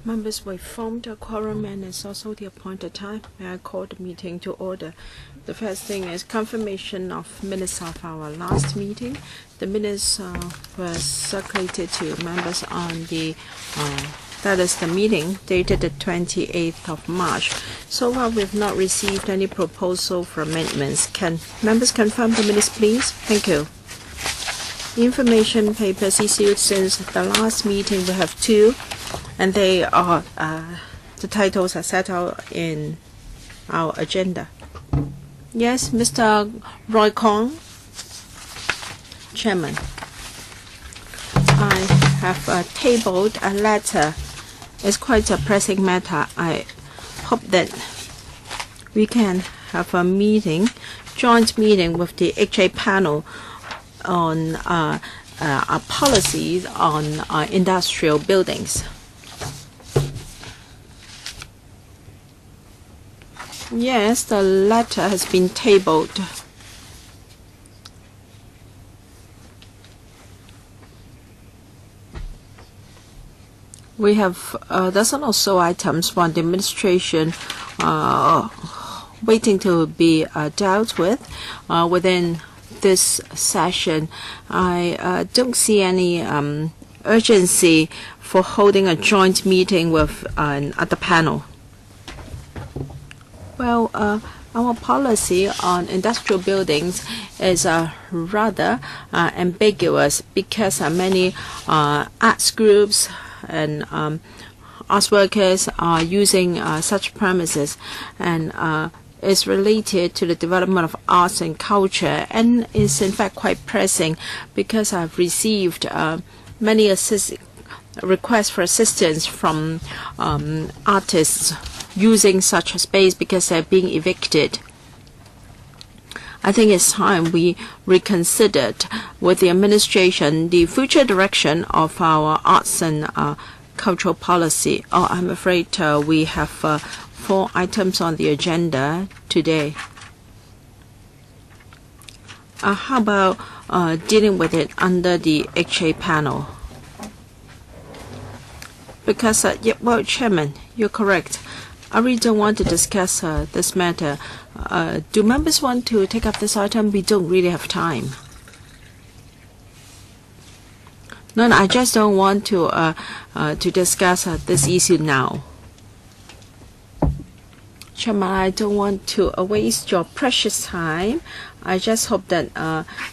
Members, we formed a quorum and it's also the appointed time. May I call the meeting to order? The first thing is confirmation of minutes of our last meeting. The minutes were circulated to members on the that is the meeting dated the 28th of March. So far, we've not received any proposal for amendments. Can members confirm the minutes, please? Thank you. Information papers issued since the last meeting, we have two, and they are the titles are set out in our agenda. Yes, Mr. Roy Kong, Chairman. I have tabled a letter. It's quite a pressing matter. I hope that we can have a meeting, joint meeting with the HA panel on our policies on industrial buildings. Yes, the letter has been tabled. We have dozen or so items from the administration waiting to be dealt with within this session. I don't see any urgency for holding a joint meeting with another panel. Well, our policy on industrial buildings is rather ambiguous because many arts groups and arts workers are using such premises, and is related to the development of arts and culture, and is in fact quite pressing because I've received many requests for assistance from artists using such a space because they're being evicted. I think it's time we reconsidered with the administration the future direction of our arts and cultural policy. Oh, I'm afraid we have 4 items on the agenda today. How about dealing with it under the HA panel? Because, well, Chairman, you're correct. I really don't want to discuss this matter. Do members want to take up this item? We don't really have time. No, I just don't want to discuss this issue now. Chairman, I don't want to waste your precious time. I just hope that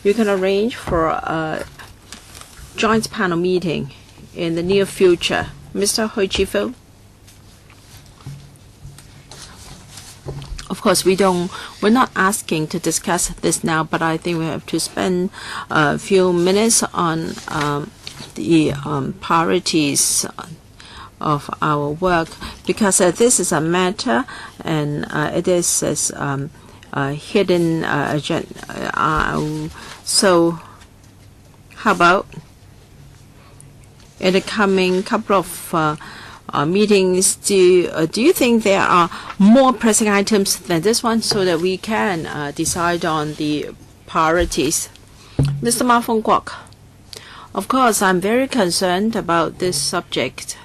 you can arrange for a joint panel meeting in the near future. Mr. Hui Chi-fo? Of course, we're not asking to discuss this now, but I think we have to spend a few minutes on the priorities of our work, because this is a matter and it is as hidden agenda. So how about in the coming couple of meetings, do you think there are more pressing items than this one so that we can decide on the priorities? Mr. Ma Fong Kwok. Of course, I'm very concerned about this subject.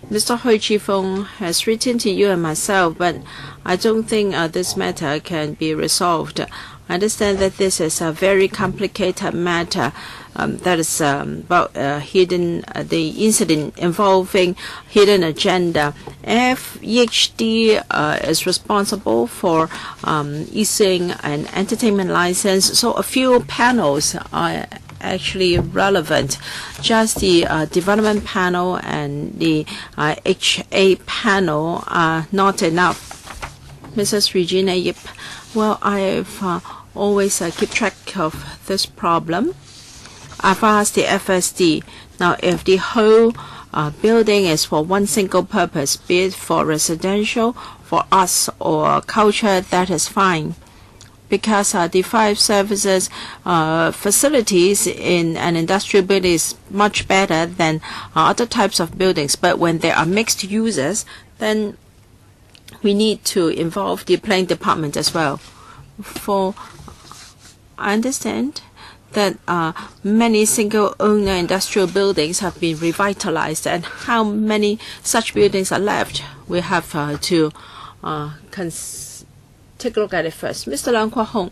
Mr. Hui Chi-fong has written to you and myself, but I don't think this matter can be resolved. I understand that this is a very complicated matter. That is about the incident involving hidden agenda. FEHD is responsible for issuing an entertainment license, so a few panels are actually relevant. Just the development panel and the HA panel are not enough. Mrs. Regina Yip, well, I've always keep track of this problem. I've asked the FSD. Now, if the whole building is for one single purpose, be it for residential, for arts or culture, that is fine. Because the 5 services facilities in an industrial building is much better than other types of buildings. But when there are mixed users, then we need to involve the planning department as well. I understand that many single-owner industrial buildings have been revitalized, and how many such buildings are left? We have to take a look at it first. Mr. Leung Kwok-hong.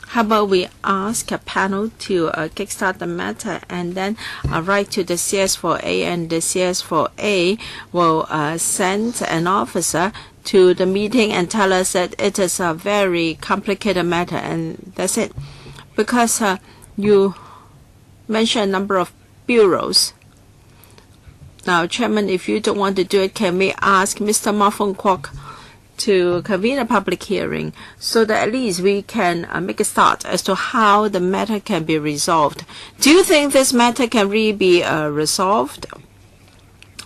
How about we ask a panel to kickstart the matter, and then write to the CS4A, and the CS4A will send an officer to the meeting and tell us that it is a very complicated matter, and that's it. Because you mentioned a number of bureaus. Now, Chairman, if you don't want to do it, can we ask Mr. Ma Fung Kwok to convene a public hearing so that at least we can make a start as to how the matter can be resolved? Do you think this matter can really be resolved?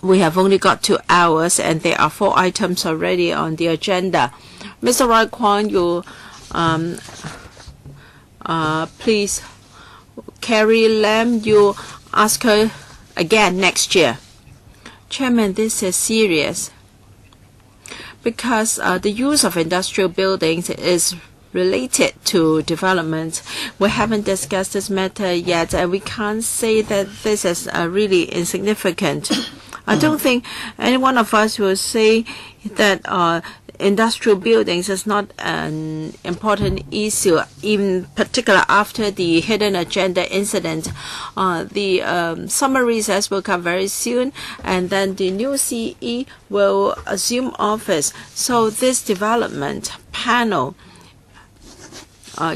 We have only got 2 hours, and there are 4 items already on the agenda. Mr. Roy Kwan, you please, Carrie Lam, you ask her again next year. Chairman, this is serious, because the use of industrial buildings is related to development. We haven't discussed this matter yet, and we can't say that this is really insignificant. I don't think any one of us will say that industrial buildings is not an important issue, in particular after the hidden agenda incident. The summer recess will come very soon, and then the new CE will assume office. So this development panel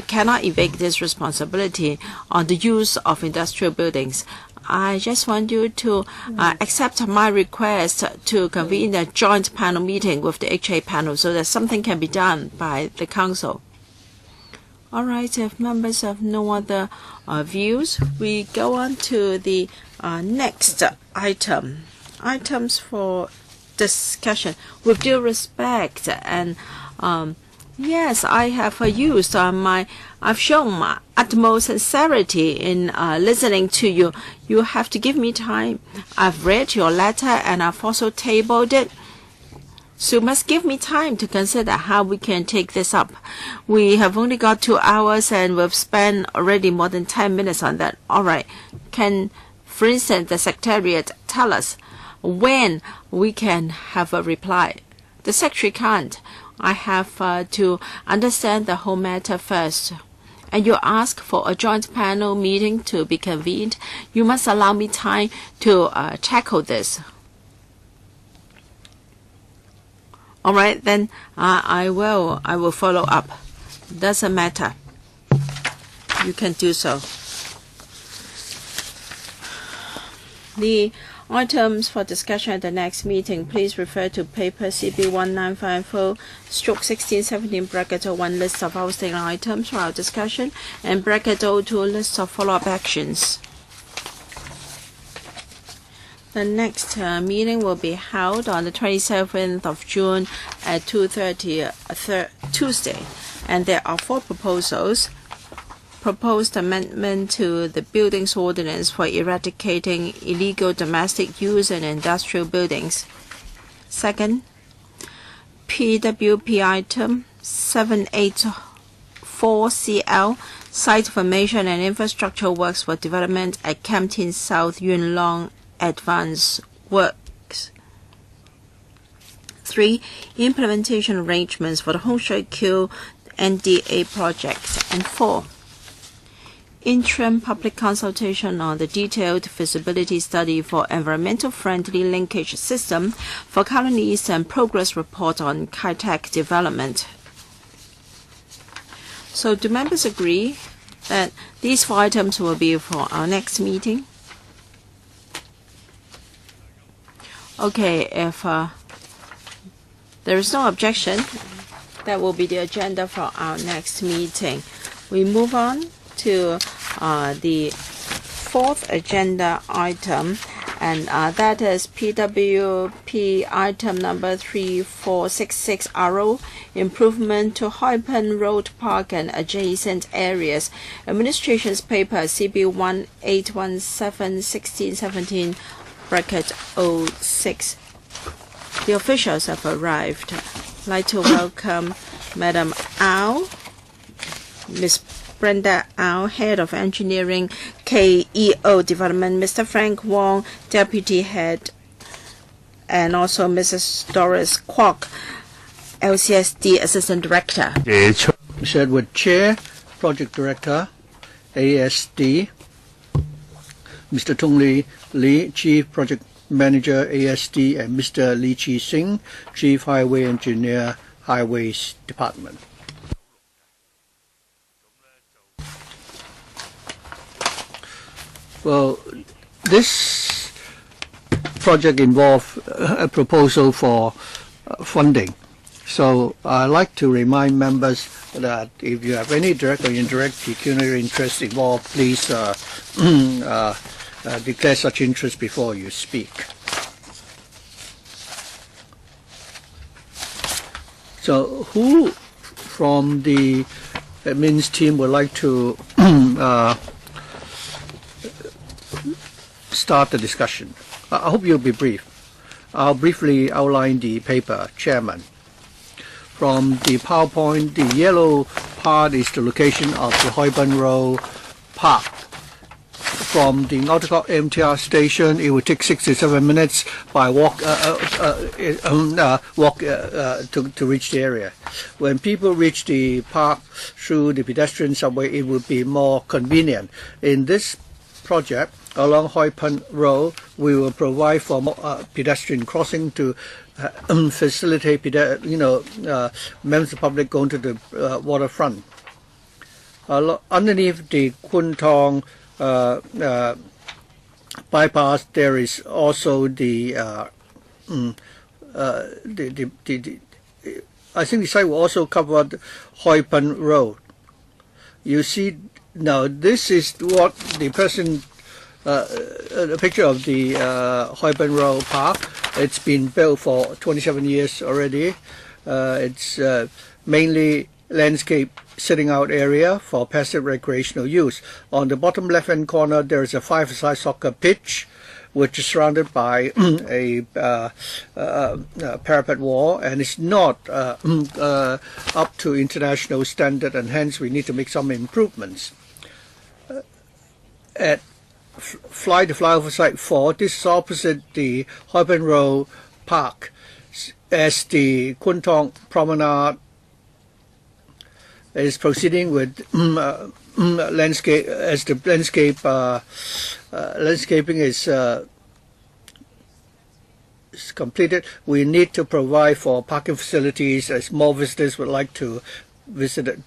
cannot evade this responsibility on the use of industrial buildings. I just want you to accept my request to convene a joint panel meeting with the HA panel so that something can be done by the Council. All right, if members have no other views, we go on to the next item. Items for discussion. With due respect, and yes, I have I've shown my utmost sincerity in listening to you. You have to give me time. I've read your letter, and I've also tabled it. So you must give me time to consider how we can take this up. We have only got 2 hours, and we've spent already more than 10 minutes on that. All right. Can, for instance, the Secretariat tell us when we can have a reply? The Secretary can't. I have to understand the whole matter first. And you ask for a joint panel meeting to be convened. You must allow me time to tackle this. All right, then I will follow up. Doesn't matter. You can do so. The items for discussion at the next meeting, please refer to paper CB 1950/1617 bracket 01 list of outstanding items for our discussion, and bracket 02 list of follow-up actions. The next meeting will be held on the 27th of June at 2:30 Tuesday, and there are 4 proposals. Proposed amendment to the Buildings Ordinance for eradicating illegal domestic use in industrial buildings. Second, PWP item 784CL, Site Formation and Infrastructure Works for Development at Kempton South Yuen Long Advanced Works. 3, Implementation Arrangements for the Hon CHAN Han-pan NDA project. And 4, interim public consultation on the detailed feasibility study for environmental-friendly linkage system for colonies and progress report on Kai-Tak development. So do members agree that these 4 items will be for our next meeting? Okay, if there is no objection, that will be the agenda for our next meeting. We move on to the 4th agenda item, and that is PWP item number 3466 RO, improvement to Hoi Pen Road Park and adjacent areas. Administration's paper CB 1817/1617 bracket 06. The officials have arrived. I'd like to welcome Madam Au, Ms. Brenda Au, Head of Engineering, KEO Development, Mr. Frank Wong, Deputy Head, and also Mrs. Doris Kwok, LCSD Assistant Director. Mr. Edward Chair, Project Director, ASD. Mr. Tung Lee, Chief Project Manager, ASD, and Mr. Lee Chi Sing, Chief Highway Engineer, Highways Department. Well, this project involved a proposal for funding. So I'd like to remind members that if you have any direct or indirect pecuniary interest involved, please declare such interest before you speak. So who from the admin's team would like to start the discussion? I hope you'll be brief. I'll briefly outline the paper, Chairman. From the PowerPoint, the yellow part is the location of the Hoi Pan Road Park. From the Nautica MTR station, it would take 6 to 7 minutes by walk to reach the area. When people reach the park through the pedestrian subway, it would be more convenient. In this project, along Hoi Pan Road, we will provide for more pedestrian crossing to facilitate members of the public going to the waterfront. Underneath the Kwun Tong bypass, there is also the I think the site will also cover the Hoi Pan Road. You see now, this is what the person. A picture of the Hoi Pan Road Park. It's been built for 27 years already. It's mainly landscape sitting out area for passive recreational use. On the bottom left-hand corner, there is a 5-a-side soccer pitch, which is surrounded by a parapet wall, and it's not up to international standard, and hence we need to make some improvements. At Fly to Flyover Site 4, this is opposite the Hoi Pan Road Park. As the Kwun Tong Promenade is proceeding with landscape, as the landscaping is completed, we need to provide for parking facilities as more visitors would like to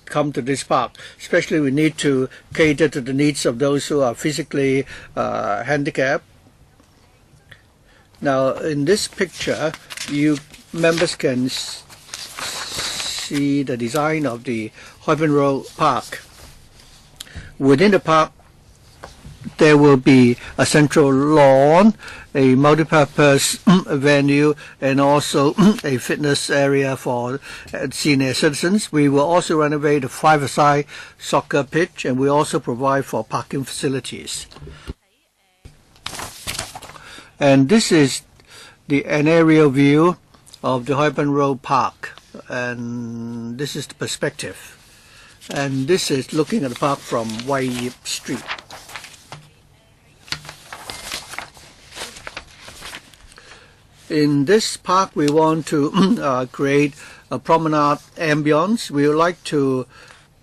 come to this park. Especially we need to cater to the needs of those who are physically handicapped. Now in this picture, you members can see the design of the Hoi Pan Road Park. Within the park, there will be a central lawn, a multi-purpose venue, and also a fitness area for senior citizens. We will also renovate a 5-a-side soccer pitch, and we also provide for parking facilities. And this is an aerial view of the Hoi Pan Road Park, and this is the perspective. And this is looking at the park from Wai Yip Street. In this park, we want to create a promenade ambience. We would like to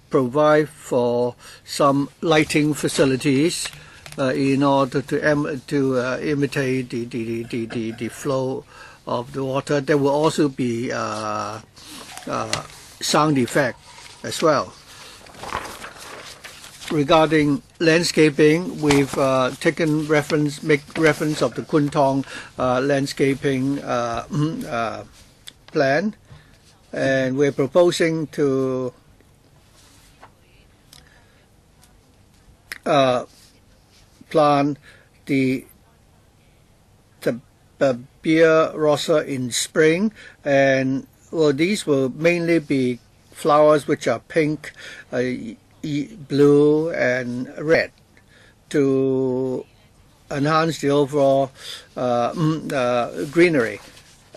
provide for some lighting facilities in order to imitate the flow of the water. There will also be sound effect as well. Regarding landscaping, we've make reference of the Kwun Tong landscaping plan, and we're proposing to plant the beer rosa in spring, and well, these will mainly be flowers which are pink, blue and red, to enhance the overall greenery.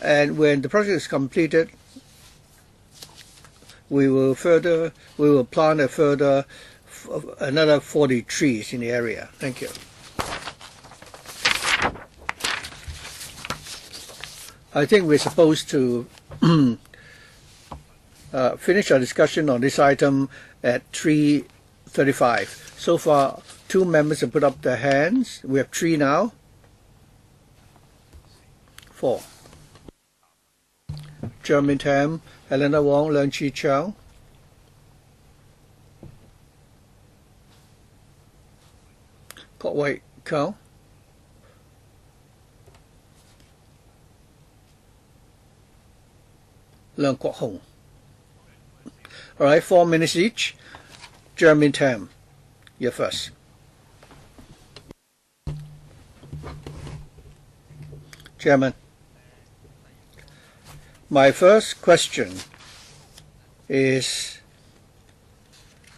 And when the project is completed, we will plant another 40 trees in the area. Thank you. I think we're supposed to finish our discussion on this item at 3:35. So far, 2 members have put up their hands. We have 3 now. 4. Jeremy Tam, Helena Wong, Leung Chi Chow. Kok Wai Kau. Leung Kwok Hong. All right, 4 minutes each. Jeremy Tam, you're first. Chairman, my first question is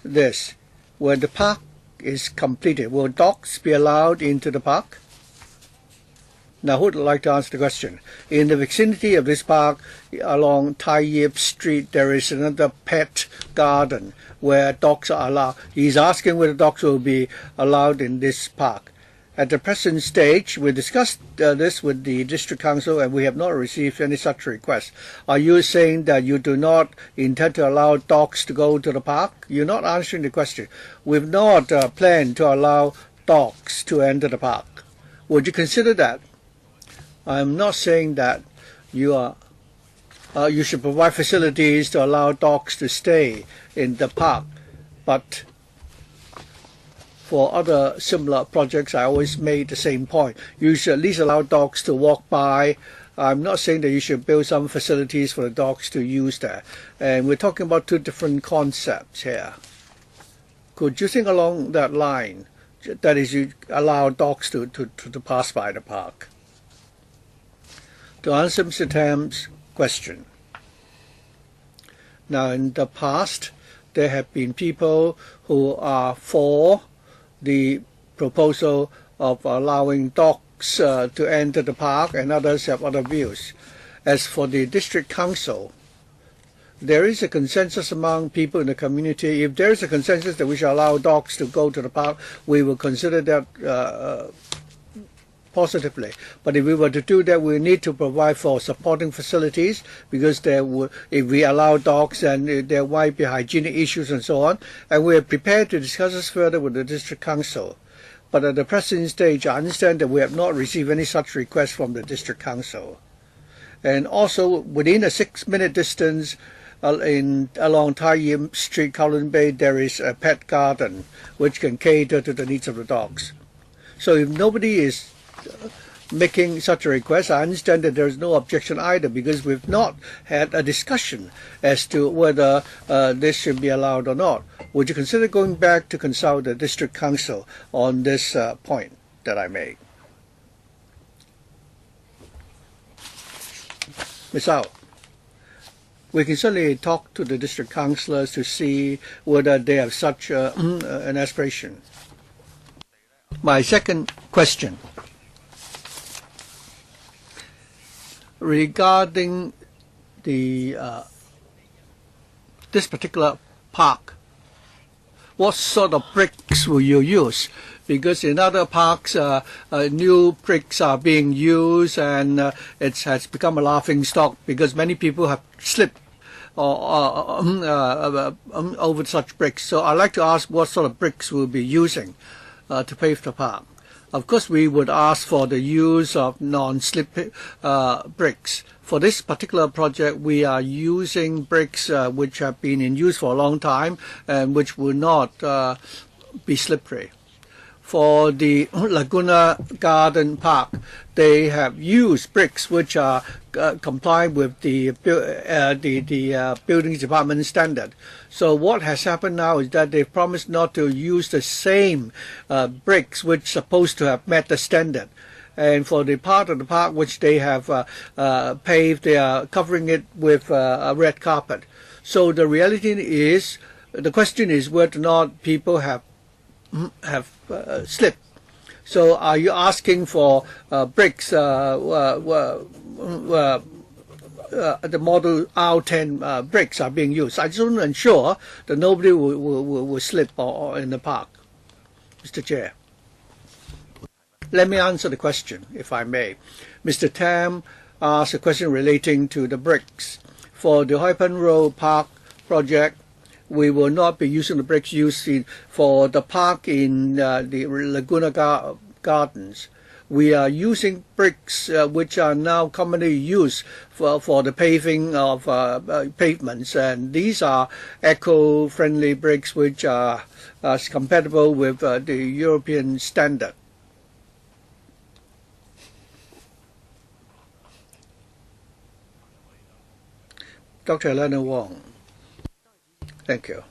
this. When the park is completed, will dogs be allowed into the park? Now, who would like to answer the question? In the vicinity of this park, along Tai Yip Street, there is another pet garden where dogs are allowed. He's asking whether dogs will be allowed in this park. At the present stage, we discussed this with the District Council and we have not received any such request. Are you saying that you do not intend to allow dogs to go to the park? You're not answering the question. We've not planned to allow dogs to enter the park. Would you consider that? I'm not saying that you should provide facilities to allow dogs to stay in the park, but for other similar projects, I always made the same point. You should at least allow dogs to walk by. I'm not saying that you should build some facilities for the dogs to use there. And we're talking about 2 different concepts here. Could you think along that line? That is, you allow dogs to pass by the park. To answer Mr. Tam's question. Now, in the past, there have been people who are for the proposal of allowing dogs to enter the park, and others have other views. As for the District Council, there is a consensus among people in the community. If there is a consensus that we shall allow dogs to go to the park, we will consider that positively. But if we were to do that, we need to provide for supporting facilities, because if we allow dogs, then there might be hygienic issues and so on. And we are prepared to discuss this further with the District Council. But at the present stage, I understand that we have not received any such request from the District Council. And also, within a 6-minute distance along Tai Yip Street, Kowloon Bay, there is a pet garden which can cater to the needs of the dogs. So if nobody is making such a request, I understand that there is no objection either, because we've not had a discussion as to whether this should be allowed or not. Would you consider going back to consult the District Council on this point that I made? Ms. Ao, we can certainly talk to the District Councillors to see whether they have such an aspiration. My second question, regarding the this particular park, what sort of bricks will you use? Because in other parks, new bricks are being used, and it has become a laughing stock because many people have slipped over such bricks. So I'd like to ask what sort of bricks we'll be using to pave the park. Of course, we would ask for the use of non-slip bricks. For this particular project, we are using bricks which have been in use for a long time and which will not be slippery. For the Laguna Garden Park, they have used bricks which are compliant with the building department standard. So what has happened now is that they've promised not to use the same bricks which are supposed to have met the standard. And for the part of the park which they have paved, they are covering it with a red carpet. So the reality is, the question is whether or not people have slipped. So are you asking for bricks the model R10 bricks are being used. I just want to ensure that nobody will slip or in the park. Mr. Chair. Let me answer the question, if I may. Mr. Tam asked a question relating to the bricks. For the Hoi Pan Road Park project, we will not be using the bricks used for the park in the Laguna Gardens. We are using bricks which are now commonly used for the paving of pavements, and these are eco-friendly bricks which are compatible with the European standard. Dr. Elena Wong. Thank you.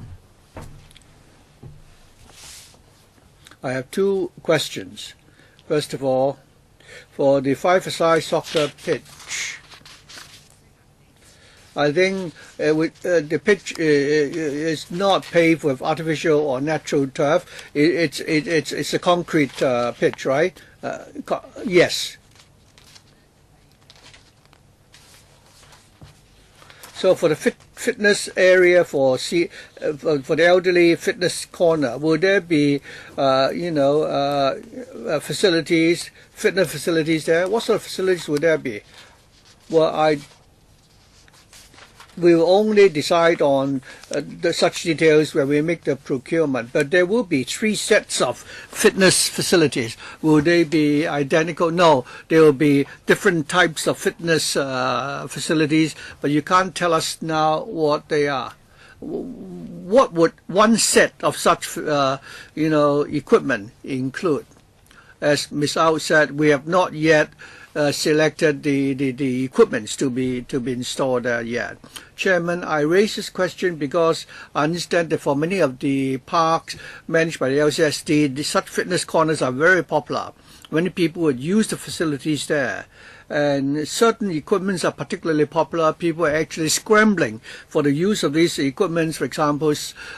I have two questions. First of all, for the five-a-side soccer pitch, I think the pitch is not paved with artificial or natural turf. It's a concrete pitch, right? Yes. So for the fitness area for the elderly fitness corner, will there be facilities, fitness facilities there? What sort of facilities would there be? Well, we will only decide on such details when we make the procurement. But there will be 3 sets of fitness facilities. Will they be identical? No, there will be different types of fitness facilities, but you can't tell us now what they are. What would one set of such equipment include? As Ms. Au said, we have not yet selected the equipments to be installed there yet. Chairman, I raise this question because I understand that for many of the parks managed by the LCSD, such fitness corners are very popular. Many people would use the facilities there. And certain equipments are particularly popular. People are actually scrambling for the use of these equipments. For example,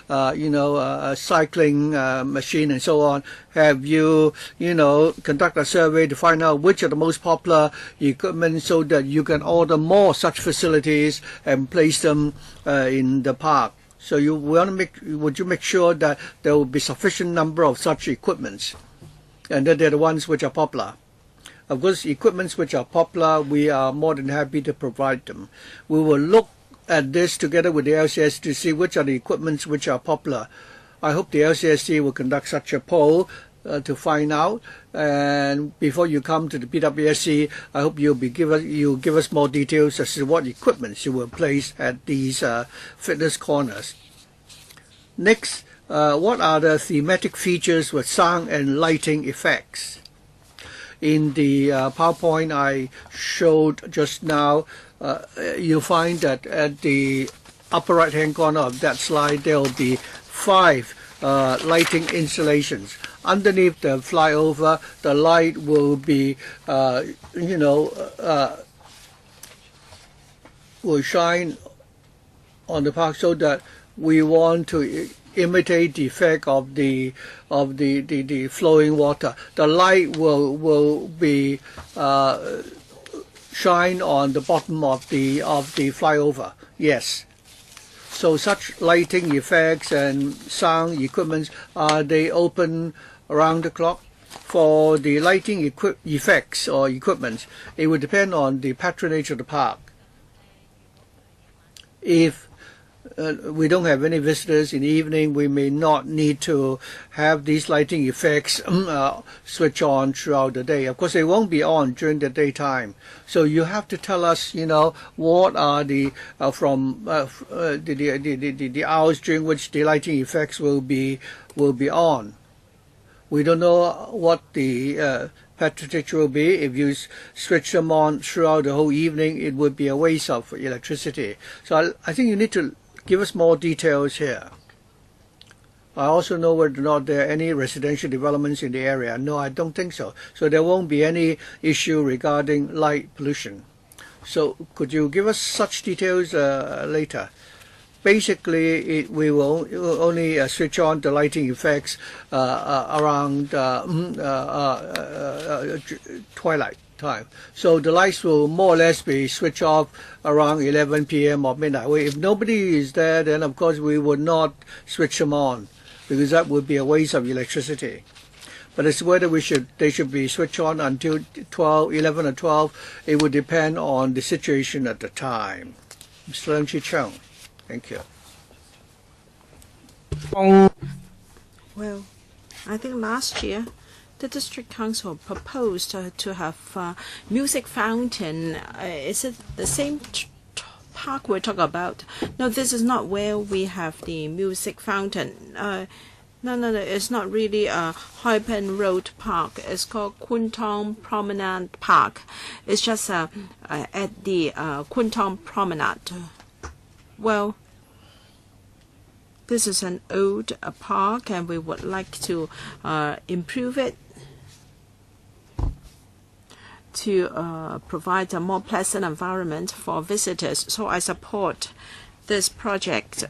a cycling machine and so on. Have you, conduct a survey to find out which are the most popular equipment so that you can order more such facilities and place them in the park? So would you make sure that there will be sufficient number of such equipments, and that they're the ones which are popular? Of course, equipments which are popular, we are more than happy to provide them. We will look at this together with the LCS to see which are the equipments which are popular. I hope the LCSC will conduct such a poll to find out. And before you come to the PWSC, I hope you'll give us more details as to what equipments you will place at these fitness corners. Next, what are the thematic features with sound and lighting effects? In the PowerPoint I showed just now, you'll find that at the upper right-hand corner of that slide, there will be 5 lighting installations. Underneath the flyover, the light will be, will shine on the park so that we want to imitate the effect of the flowing water. The light will be shine on the bottom of the flyover. Yes. So such lighting effects and sound equipments, are they open around the clock? For the lighting effects or equipment, it would depend on the patronage of the park. If we don't have any visitors in the evening, we may not need to have these lighting effects switch on throughout the day. Of course, they won't be on during the daytime. So you have to tell us, what are the the hours during which the lighting effects will be on. We don't know what the patronage will be. If you switch them on throughout the whole evening, it would be a waste of electricity. So I think you need to give us more details here. I also know whether or not there are any residential developments in the area. No, I don't think so. So there won't be any issue regarding light pollution. So could you give us such details later? basically we will only switch on the lighting effects around twilight time. So the lights will more or less be switched off around 11 p.m. or midnight. If nobody is there, then of course we would not switch them on, because that would be a waste of electricity. But as to whether they should be switched on until 11 or 12, it would depend on the situation at the time. Mr. Leung Chi-chung, thank you. Well, I think last year the district council proposed to have music fountain. Is it the same park we're talking about? No, this is not where we have the music fountain. No, it's not really a Hoi Pan Road Park. It's called Kwun Tong Promenade Park. It's just at the Kwun Tong Promenade. Well, this is an old park, and we would like to improve it to provide a more pleasant environment for visitors. So I support this project.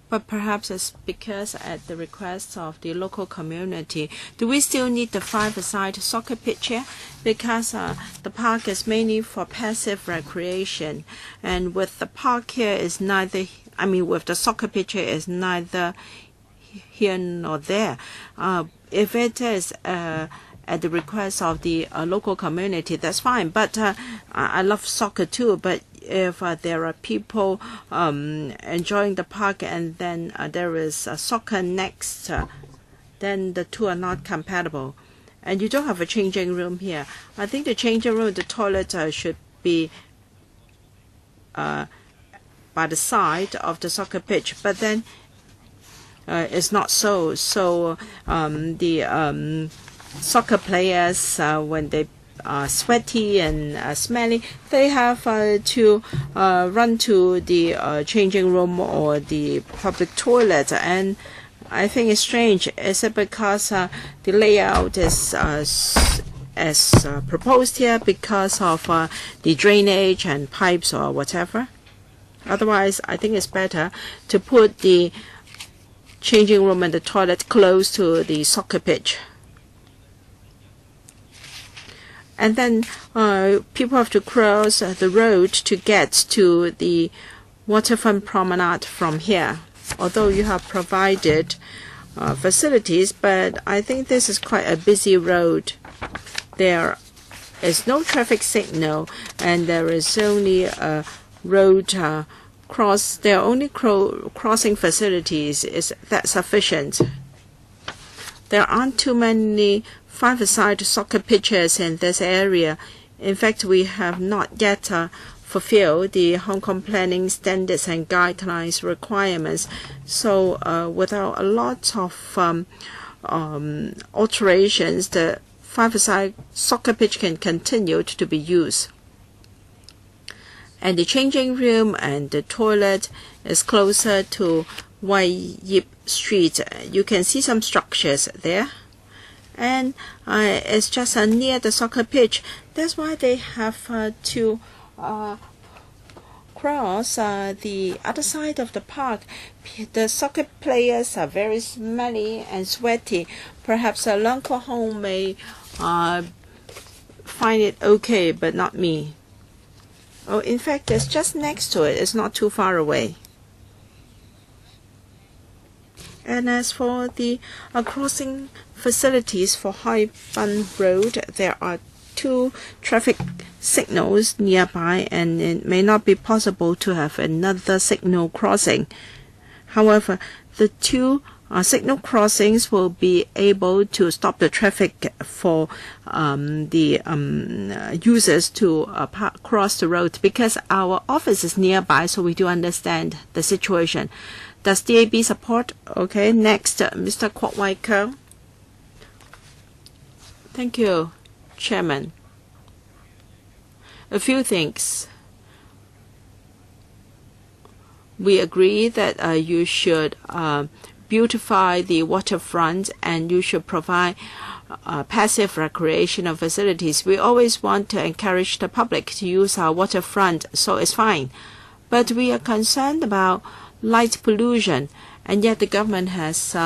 But perhaps it's because at the request of the local community, do we still need the five-a-side soccer pitch here? Because the park is mainly for passive recreation, and with the park here is neither, with the soccer pitch here is neither here nor there. If it is at the request of the local community, that's fine. But I love soccer too, but if there are people enjoying the park and then there is soccer next, then the two are not compatible. And you don't have a changing room here. I think the changing room, the toilet should be by the side of the soccer pitch. But then it's not so. So the soccer players, when they are sweaty and smelly, they have to run to the changing room or the public toilet. And I think it's strange. Is it because the layout is as proposed here because of the drainage and pipes or whatever? Otherwise, I think it's better to put the changing room and the toilet close to the soccer pitch. And then people have to cross the road to get to the waterfront promenade from here. Although you have provided facilities, but I think this is quite a busy road. There is no traffic signal, and there is only a road cross. There are only crossing facilities. Is that sufficient? There aren't too many five-a-side soccer pitches in this area. In fact, we have not yet fulfilled the Hong Kong planning standards and guidelines requirements. So without a lot of alterations, the five-a-side soccer pitch can continue to be used. And the changing room and the toilet is closer to Wai Yip Street. You can see some structures there. And it's just near the soccer pitch. That's why they have to cross the other side of the park. The soccer players are very smelly and sweaty. Perhaps Leung Chi-han may find it okay, but not me. Oh, in fact, it's just next to it. It's not too far away. And as for the crossing facilities for Hoi Pan Road, there are 2 traffic signals nearby, and it may not be possible to have another signal crossing. However, the 2 signal crossings will be able to stop the traffic for the users to cross the road, because our office is nearby, so we do understand the situation. Does DAB support? Okay, next, Mr. Kwok Wai Keung. Thank you, Chairman. A few things. We agree that you should beautify the waterfront, and you should provide passive recreational facilities. We always want to encourage the public to use our waterfront, so it's fine. But we are concerned about light pollution, and yet the government has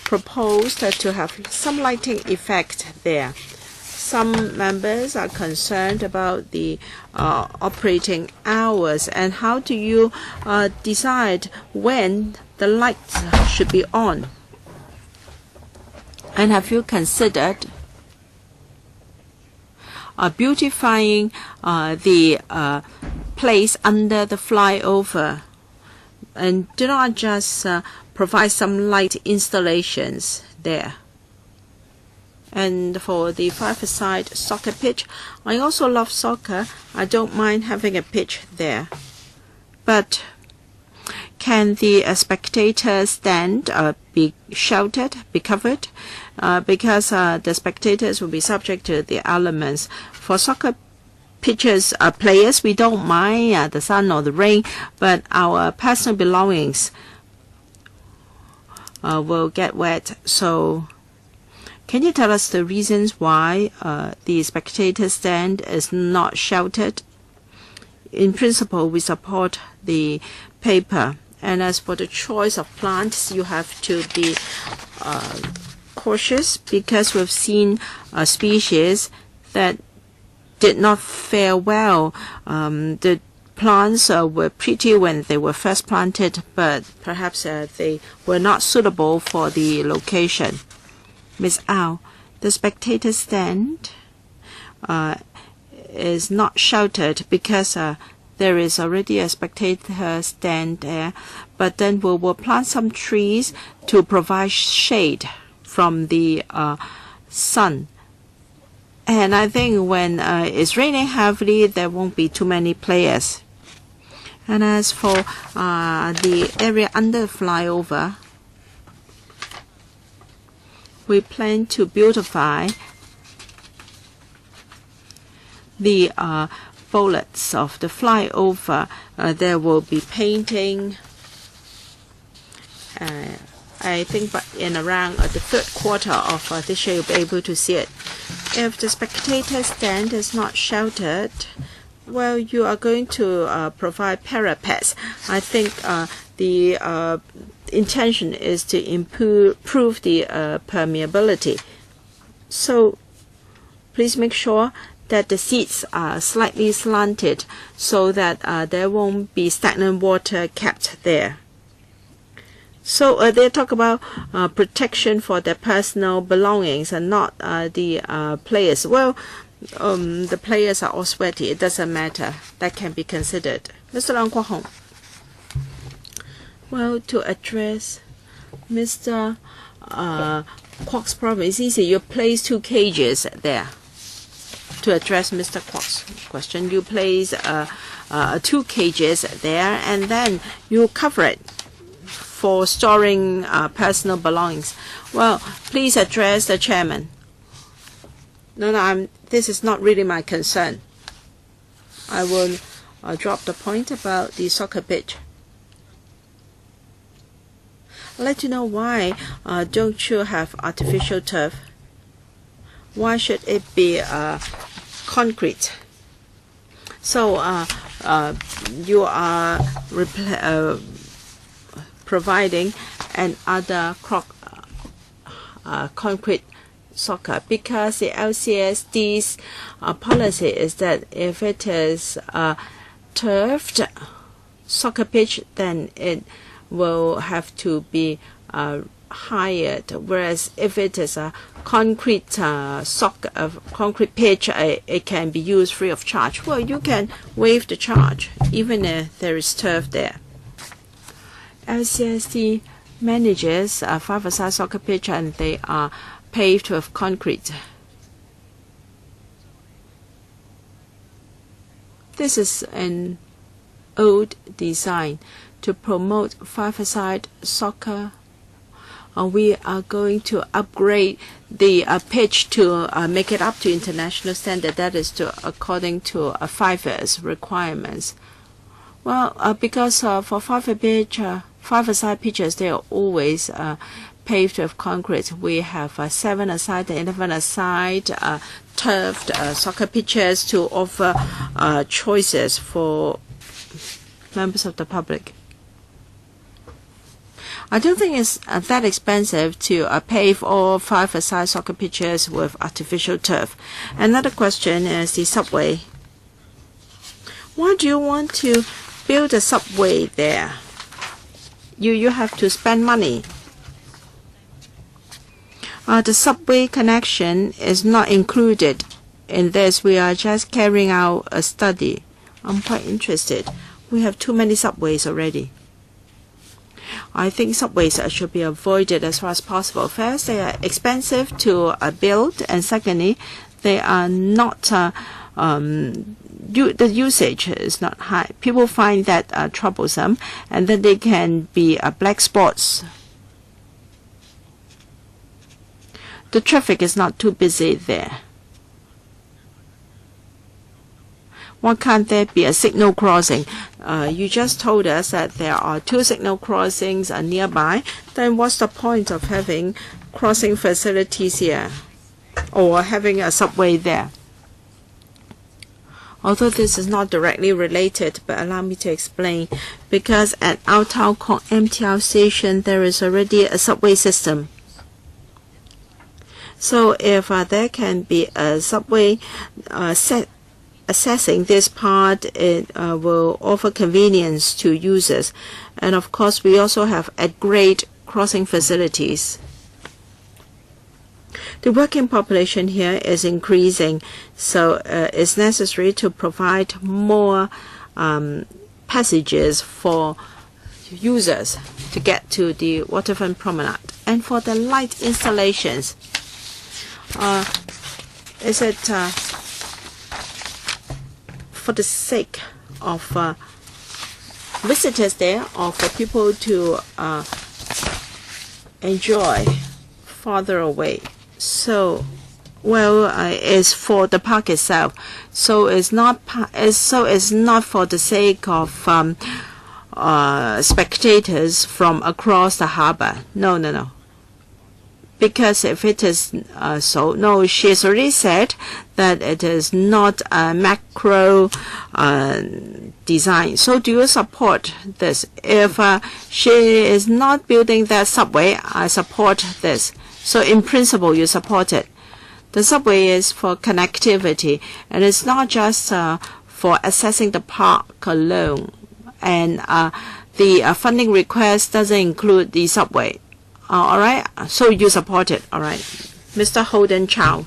proposed to have some lighting effect there. Some members are concerned about the operating hours, and how do you decide when the lights should be on? And have you considered beautifying the place under the flyover? And do not just provide some light installations there. And for the five-a-side soccer pitch, I also love soccer. I don't mind having a pitch there. But can the spectator stand be sheltered, be covered? Because the spectators will be subject to the elements. For soccer pitches, players, we don't mind the sun or the rain, but our personal belongings will get wet. So can you tell us the reasons why the spectator stand is not sheltered? In principle, we support the paper. And as for the choice of plants, you have to be cautious, because we've seen species that did not fare well. The plants were pretty when they were first planted, but perhaps they were not suitable for the location. Ms. Au, the spectator stand is not sheltered because there is already a spectator stand there, but then we will plant some trees to provide shade from the sun. And I think when it's raining heavily, there won't be too many players. And as for the area under flyover, we plan to beautify the bullets of the flyover. There will be painting. I think in around the third quarter of this year, you'll be able to see it. If the spectator stand is not sheltered, well, you are going to provide parapets. I think the intention is to improve the permeability. So please make sure that the seats are slightly slanted so that there won't be stagnant water kept there. So they talk about protection for their personal belongings and not the players. Well, the players are all sweaty. It doesn't matter. That can be considered. Mr. Leung Kwok-hong. Well, to address Mr. Kwok's problem, it's easy. You place 2 cages there. To address Mr. Kwok's question, you place 2 cages there, and then you cover it for storing personal belongings. Well, please address the chairman. No, this is not really my concern. I will drop the point about the soccer pitch. I'd like to know why don't you have artificial turf? Why should it be concrete? So you are providing another concrete soccer, because the LCSD's policy is that if it is turfed soccer pitch, then it will have to be hired, whereas if it is a concrete concrete pitch, it can be used free of charge. Well, you can waive the charge even if there is turf there. LCSD manages a 5-a-side soccer pitch, and they are paved with concrete. This is an old design to promote 5-a-side soccer. We are going to upgrade the pitch to make it up to international standard. That is according to FIFA's requirements. Well, because for 5-a pitch, 5-a-side pitches, they are always paved with concrete. We have 7-a-side and 11-a-side turfed soccer pitches to offer choices for members of the public. I don't think it's that expensive to pave all 5-a-side soccer pitches with artificial turf. Another question is the subway. Why do you want to build a subway there? You have to spend money. The subway connection is not included in this. We are just carrying out a study. I'm quite interested. We have too many subways already. I think subways should be avoided as far as possible. First, they are expensive to build, and secondly, they are not. The usage is not high. People find that troublesome, and then they can be black spots. The traffic is not too busy there. Why can't there be a signal crossing? You just told us that there are 2 signal crossings nearby. Then what's the point of having crossing facilities here or having a subway there? Although this is not directly related, but allow me to explain. Because at our town MTR station, there is already a subway system. So if there can be a subway accessing this part, it will offer convenience to users. And of course, we also have at-grade crossing facilities. The working population here is increasing, so it's necessary to provide more passages for users to get to the waterfront promenade. And for the light installations, is it for the sake of visitors there or for people to enjoy farther away? So, well, it's for the park itself. So it's not for the sake of spectators from across the harbor. No. Because if it is no, she's already said that it is not a macro design. So do you support this? If she is not building that subway, I support this. So in principle, you support it. The subway is for connectivity, and it's not just for accessing the park alone. And the funding request doesn't include the subway. All right, so you support it. All right, Mr. Holden Chow.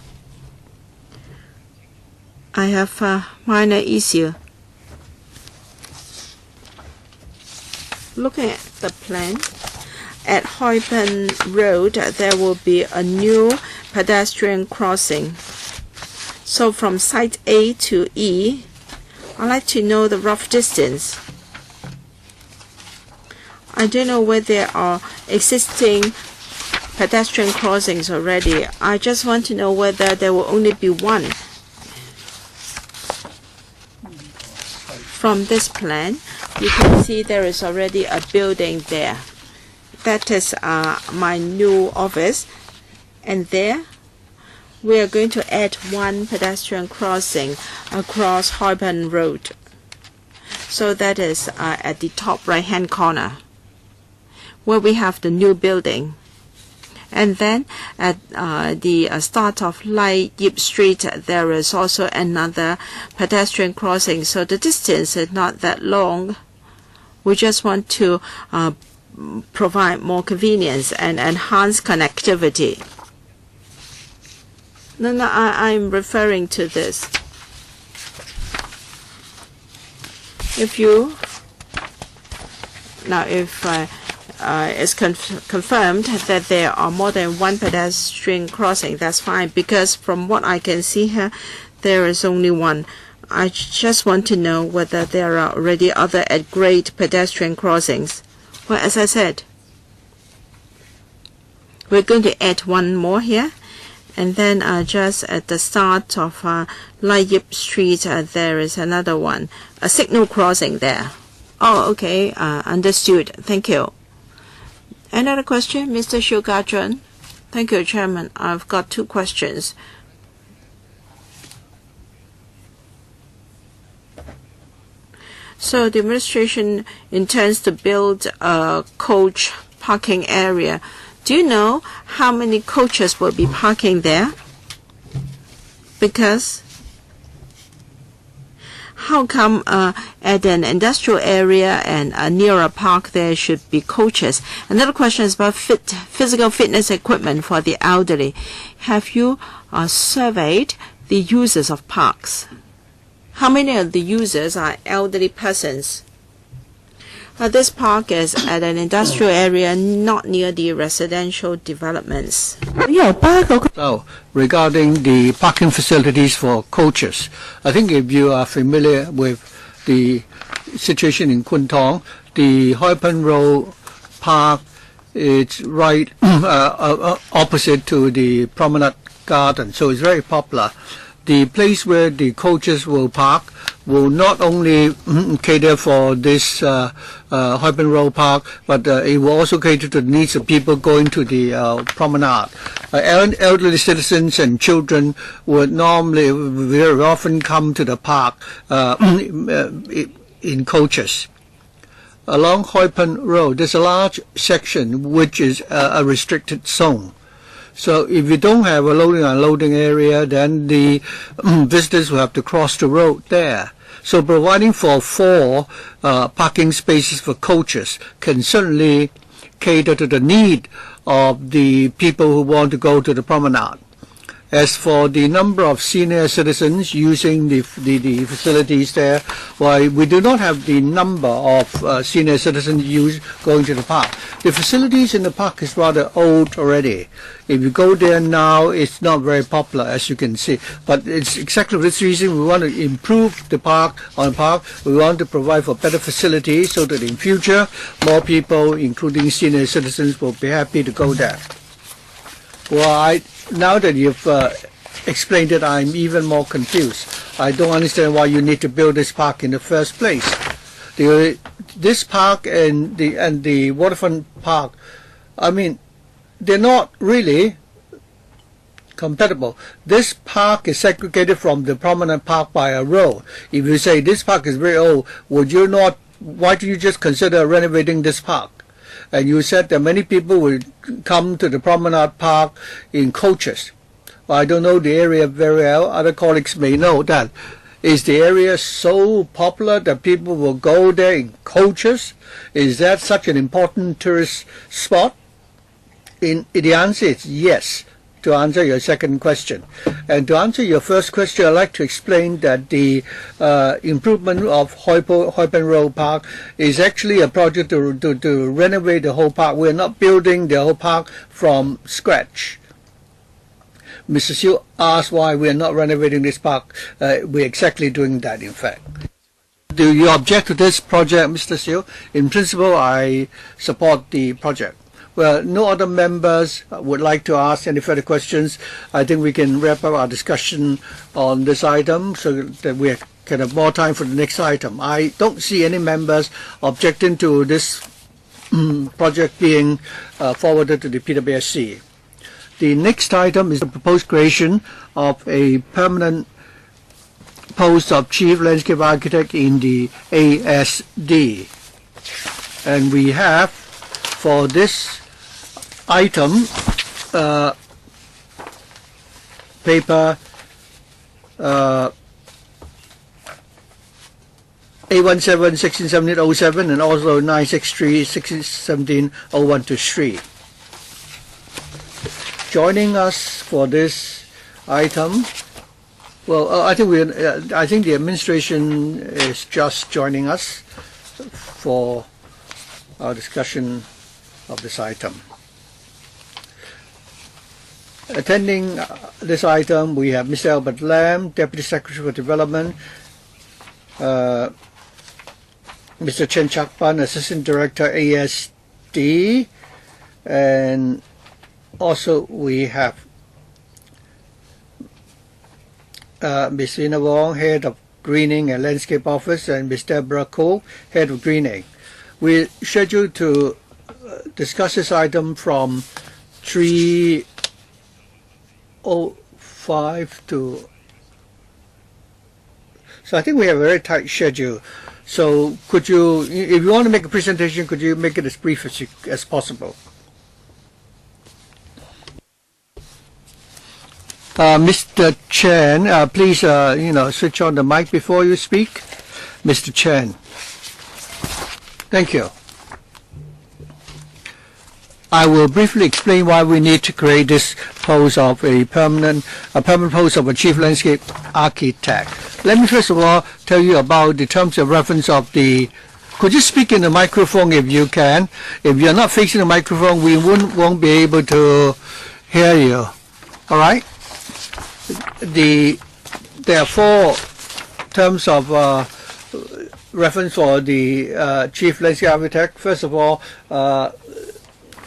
I have a minor issue. Looking at the plan, at Hoi Pan Road, there will be a new pedestrian crossing. So from site A to E, I'd like to know the rough distance. I don't know whether there are existing pedestrian crossings already. I just want to know whether there will only be one. From this plan, you can see there is already a building there. That is my new office. And there, we are going to add one pedestrian crossing across Hoi Pan Road. So that is at the top right-hand corner, where we have the new building. And then at the start of Lai Yip Street, there is also another pedestrian crossing. So the distance is not that long. We just want to provide more convenience and enhance connectivity. No, I'm referring to this. If it's confirmed that there are more than one pedestrian crossing, that's fine, because from what I can see here, there is only one. I just want to know whether there are already other at-grade pedestrian crossings. Well, as I said, we're going to add one more here, and then just at the start of Lai Yip Street, there is another one, a signal crossing there. Oh, okay, understood. Thank you. Another question, Mr. Xiu Ga-chun. Thank you, Chairman. I've got 2 questions. So the administration intends to build a coach parking area. Do you know how many coaches will be parking there? Because how come at an industrial area and near a park there should be coaches? Another question is about physical fitness equipment for the elderly. Have you surveyed the users of parks? How many of the users are elderly persons? This park is at an industrial area not near the residential developments. So, regarding the parking facilities for coaches, I think if you are familiar with the situation in Kwun Tong, the Hoi Pan Road Park is right opposite to the Promenade Garden, so it's very popular. The place where the coaches will park will not only cater for this Hoi Pan Road Park, but it will also cater to the needs of people going to the promenade. Elderly citizens and children would normally very often come to the park in coaches. Along Hoi Pan Road, there's a large section which is a restricted zone. So if you don't have a loading and unloading area, then the visitors will have to cross the road there. So providing for 4 parking spaces for coaches can certainly cater to the need of the people who want to go to the promenade. As for the number of senior citizens using the facilities there, well, we do not have the number of senior citizens going to the park. The facilities in the park is rather old already. If you go there now, it's not very popular, as you can see. But it's exactly for this reason we want to improve the park. We want to provide for better facilities so that in future, more people, including senior citizens, will be happy to go there. Well, now that you've explained it, I'm even more confused. I don't understand why you need to build this park in the first place. This park and the waterfront park, I mean, they're not really compatible. This park is segregated from the promenade park by a road. If you say this park is very old, why do you just consider renovating this park? And you said that many people will come to the promenade park in coaches. Well, I don't know the area very well. Other colleagues may know that. Is the area so popular that people will go there in coaches? Is that such an important tourist spot? The answer is yes, to answer your second question. And to answer your first question, I'd like to explain that the improvement of Hoi Pan Road Park is actually a project to renovate the whole park. We're not building the whole park from scratch. Mr. Siu asked why we're not renovating this park. We're exactly doing that, in fact. Do you object to this project, Mr. Siu? In principle, I support the project. Well, no other members would like to ask any further questions. I think we can wrap up our discussion on this item so that we can have more time for the next item. I don't see any members objecting to this project being forwarded to the PWSC. The next item is the proposed creation of a permanent post of Chief Landscape Architect in the ASD. And we have, for this item, paper A17-16-1707 and also 963-16-17-012-3. Joining us for this item, well, I think the administration is just joining us for our discussion of this item. Attending this item, we have Mr. Albert Lam, Deputy Secretary for Development, Mr. Hon CHAN Han-pan, Assistant Director, ASD, and also we have Ms. Lina Wong, Head of Greening and Landscape Office, and Ms. Deborah Cole, Head of Greening. We're scheduled to discuss this item from 3:05 to. So I think we have a very tight schedule. So could you, if you want to make a presentation, could you make it as brief as possible? Mr. Chan, please, switch on the mic before you speak. Mr. Chan. Thank you. I will briefly explain why we need to create this post of a permanent post of a chief landscape architect. Let me first of all tell you about the terms of reference of the. Could you speak in the microphone if you can? If you're not facing the microphone, we won't be able to hear you. All right. There are 4 terms of reference for the chief landscape architect. First of all,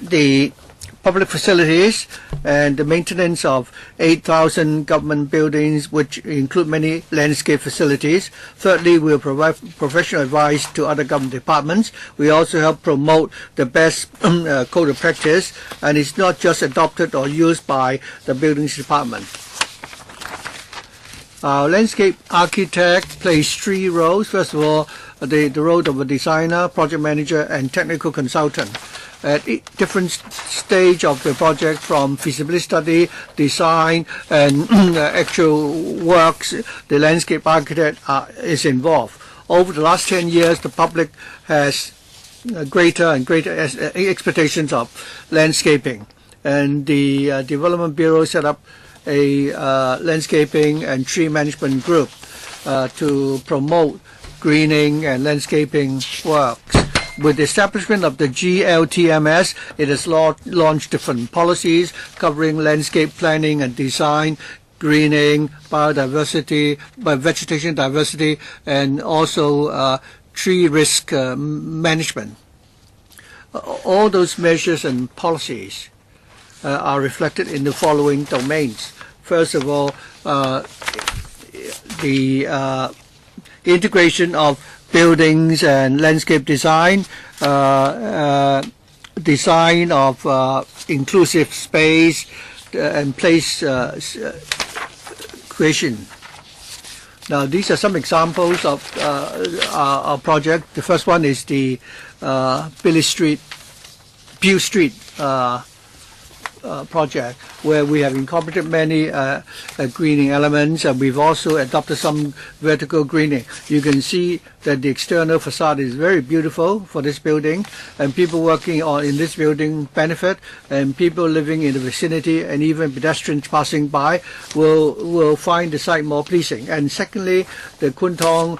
the public facilities and the maintenance of 8,000 government buildings, which include many landscape facilities. Thirdly, we'll provide professional advice to other government departments. We also help promote the best code of practice, and it's not just adopted or used by the buildings department. Our landscape architect plays 3 roles. First of all, the role of a designer, project manager, and technical consultant. At different stage of the project, from feasibility study, design, and actual works, the landscape architect is involved. Over the last 10 years, the public has greater and greater expectations of landscaping, and the Development Bureau set up a landscaping and tree management group to promote greening and landscaping works. With the establishment of the GLTMS, it has launched different policies covering landscape planning and design, greening, biodiversity, vegetation diversity, and also tree risk management. All those measures and policies are reflected in the following domains. First of all, the integration of buildings and landscape design, design of inclusive space and place creation. Now, these are some examples of our project. The first one is the Beale Street project, where we have incorporated many greening elements, and we've also adopted some vertical greening. You can see that the external facade is very beautiful for this building, and people working in this building benefit, and people living in the vicinity and even pedestrians passing by will find the site more pleasing. And secondly, the Kwun Tong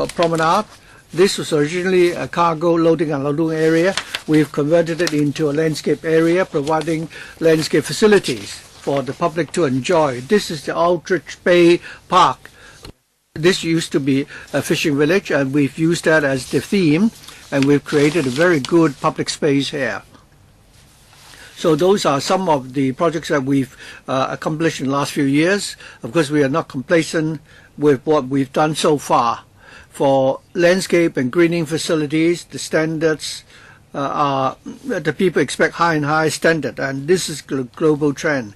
promenade. This was originally a cargo loading and unloading area. We've converted it into a landscape area, providing landscape facilities for the public to enjoy. This is the Aldrich Bay Park. This used to be a fishing village, and we've used that as the theme, and we've created a very good public space here. So those are some of the projects that we've accomplished in the last few years. Of course, we are not complacent with what we've done so far. For landscape and greening facilities, the standards the people expect high and high standard, and this is a global trend.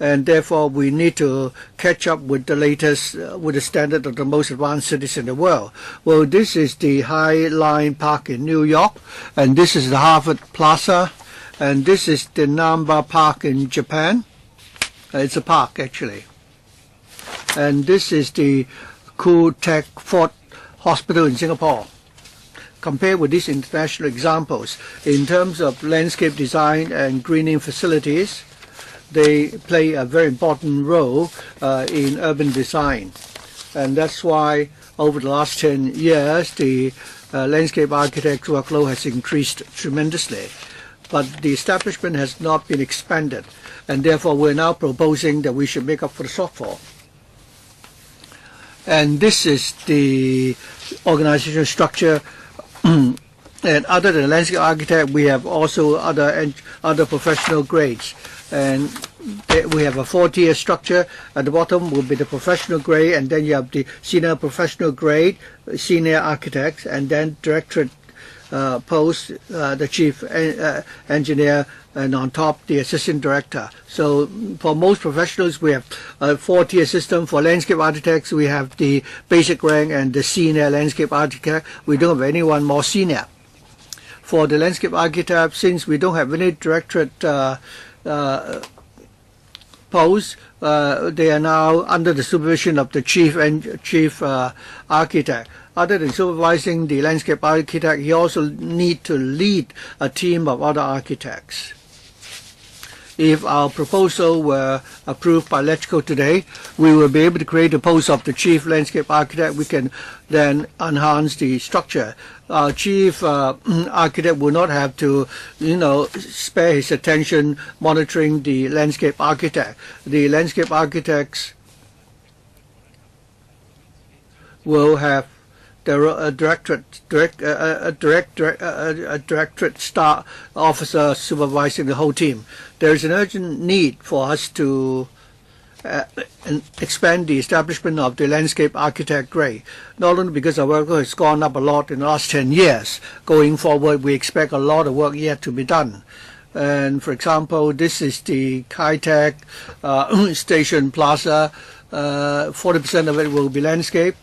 And therefore, we need to catch up with the latest, with the standard of the most advanced cities in the world. Well, this is the High Line Park in New York, and this is the Harvard Plaza, and this is the Namba Park in Japan. It's a park, actually. And this is the Khoo Teck Fort Hospital in Singapore. Compared with these international examples, in terms of landscape design and greening facilities, they play a very important role in urban design. And that's why over the last 10 years, the landscape architect's workload has increased tremendously. But the establishment has not been expanded, and therefore we're now proposing that we should make up for the shortfall. And this is the organizational structure. And other than landscape architect, we have also other professional grades. And we have a 4-tier structure. At the bottom will be the professional grade, and then you have the senior professional grade, senior architects, and then directorate post, the chief engineer, and on top the assistant director. So for most professionals we have a 4-tier system. For landscape architects we have the basic rank and the senior landscape architect. We don't have anyone more senior. For the landscape architect, since we don't have any directorate posts, they are now under the supervision of the chief architect. Other than supervising the landscape architect, he also needs to lead a team of other architects. If our proposal were approved by LegCo today, we will be able to create the post of the chief landscape architect. We can then enhance the structure. Our chief architect will not have to, spare his attention monitoring the landscape architect. The landscape architects will have a directorate star officer supervising the whole team. There is an urgent need for us to expand the establishment of the landscape architect grade, not only because our work has gone up a lot in the last 10 years. Going forward, we expect a lot of work yet to be done. And for example, this is the Kai-Tak Station Plaza. 40% of it will be landscape.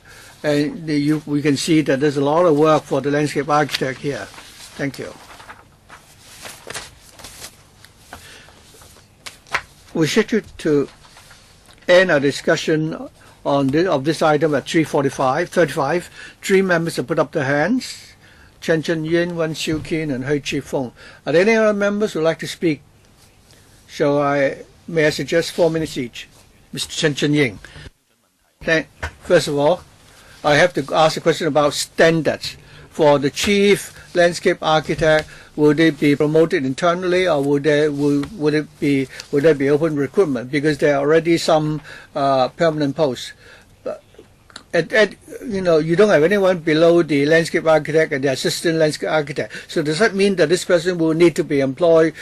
And we can see that there's a lot of work for the landscape architect here. Thank you. We scheduled to end our discussion of this item at 3:35. 3 members have put up their hands: Chen Chen-yin, Wen Xiu-kin, and Hui Chi-fung. Are there any other members who would like to speak? May I suggest 4 minutes each? Mr. Chen Chen-yin. First of all, I have to ask a question about standards. For the chief landscape architect, would it be promoted internally, or would there be open recruitment? Because there are already some permanent posts. You don't have anyone below the landscape architect and the assistant landscape architect. So does that mean that this person will need to be employed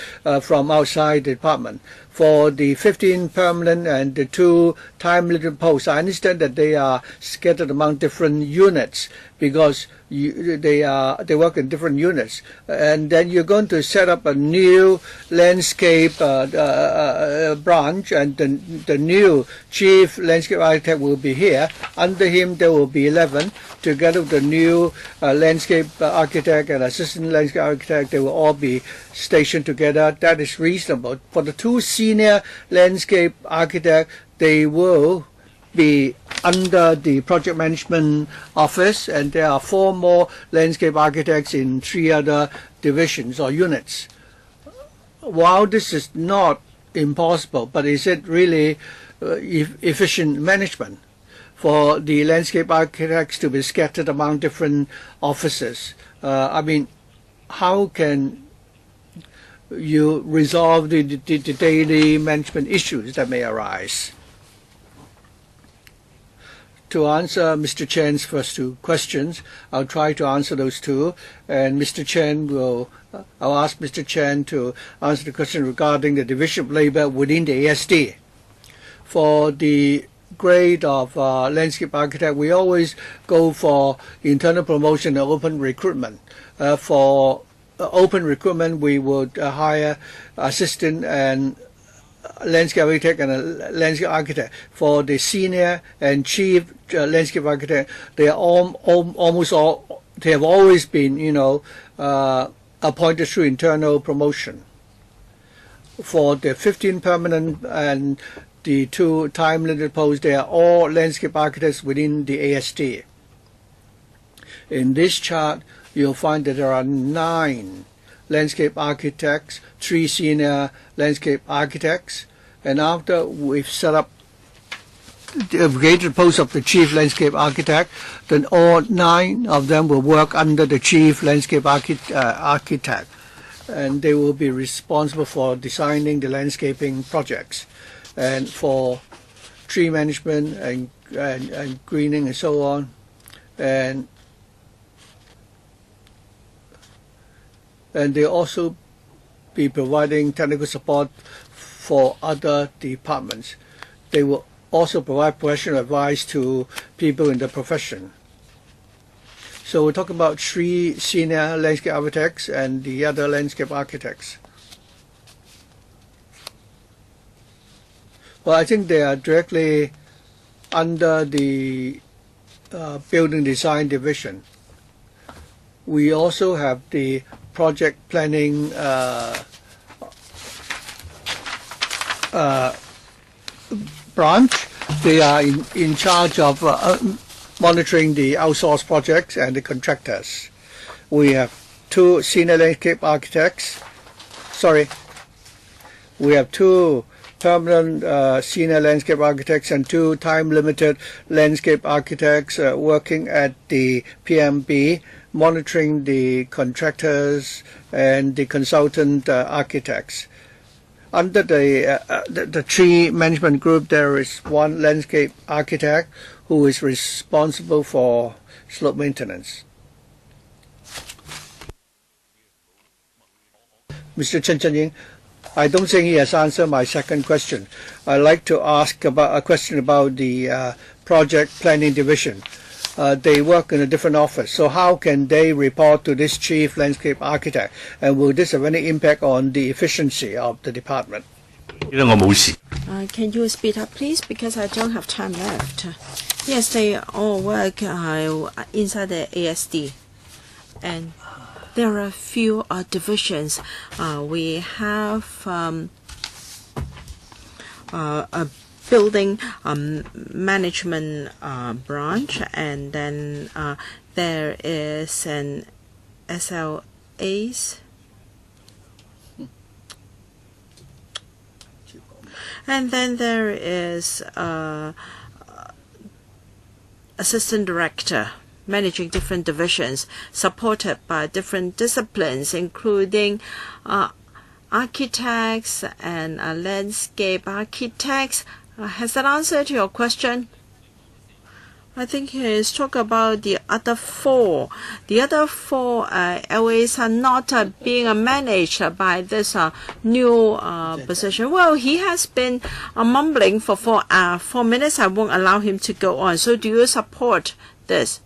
from outside the department? For the 15 permanent and the 2 time-limited posts, I understand that they are scattered among different units because they work in different units. And then you're going to set up a new landscape branch, and the new chief landscape architect will be here. Under him there will be 11. Together with the new landscape architect and assistant landscape architect, they will all be stationed together. That is reasonable. For the 2 senior landscape architect, they will be under the project management office, and there are 4 more landscape architects in 3 other divisions or units. While this is not impossible, but is it really efficient management for the landscape architects to be scattered among different offices? I mean, how can you resolve the daily management issues that may arise? To answer Mr. Chen's first 2 questions, I'll try to answer those 2, and I'll ask Mr. Chen to answer the question regarding the division of labor within the ASD. For the grade of landscape architect, we always go for internal promotion and open recruitment. For open recruitment, we would hire assistant and landscape architect and a landscape architect. For the senior and chief landscape architect, they are almost all. They have always been, appointed through internal promotion. For the 15 permanent and the 2 time-limited posts, they are all landscape architects within the ASD. In this chart, you'll find that there are 9 landscape architects, 3 senior landscape architects, and after we've set up the created post of the chief landscape architect, then all 9 of them will work under the chief landscape architect, and they will be responsible for designing the landscaping projects, and for tree management and greening and so on, and they also be providing technical support for other departments. They will also provide professional advice to people in the profession. So we're talking about 3 senior landscape architects and the other landscape architects. Well, I think they are directly under the building design division. We also have the project planning branch. They are in charge of monitoring the outsourced projects and the contractors. We have 2 senior landscape architects. We have 2 permanent senior landscape architects and 2 time-limited landscape architects working at the PMB, monitoring the contractors and the consultant architects. Under the 3 management group, there is 1 landscape architect who is responsible for slope maintenance. Mr. Chen Chen-ying, I don't think he has answered my second question. I'd like to ask about a question about the project planning division. They work in a different office, so how can they report to this chief landscape architect? And will this have any impact on the efficiency of the department? Can you speed up, please? Because I don't have time left. Yes, they all work inside the ASD. And there are a few divisions. We have a building management branch, and then there is an SLAs, and then there is assistant director managing different divisions, supported by different disciplines, including architects and landscape architects. Has that answered your question? I think he is talking about the other 4. The other 4 LAs are not being managed by this new position. Well, he has been mumbling for 4 minutes. I won't allow him to go on. So do you support this?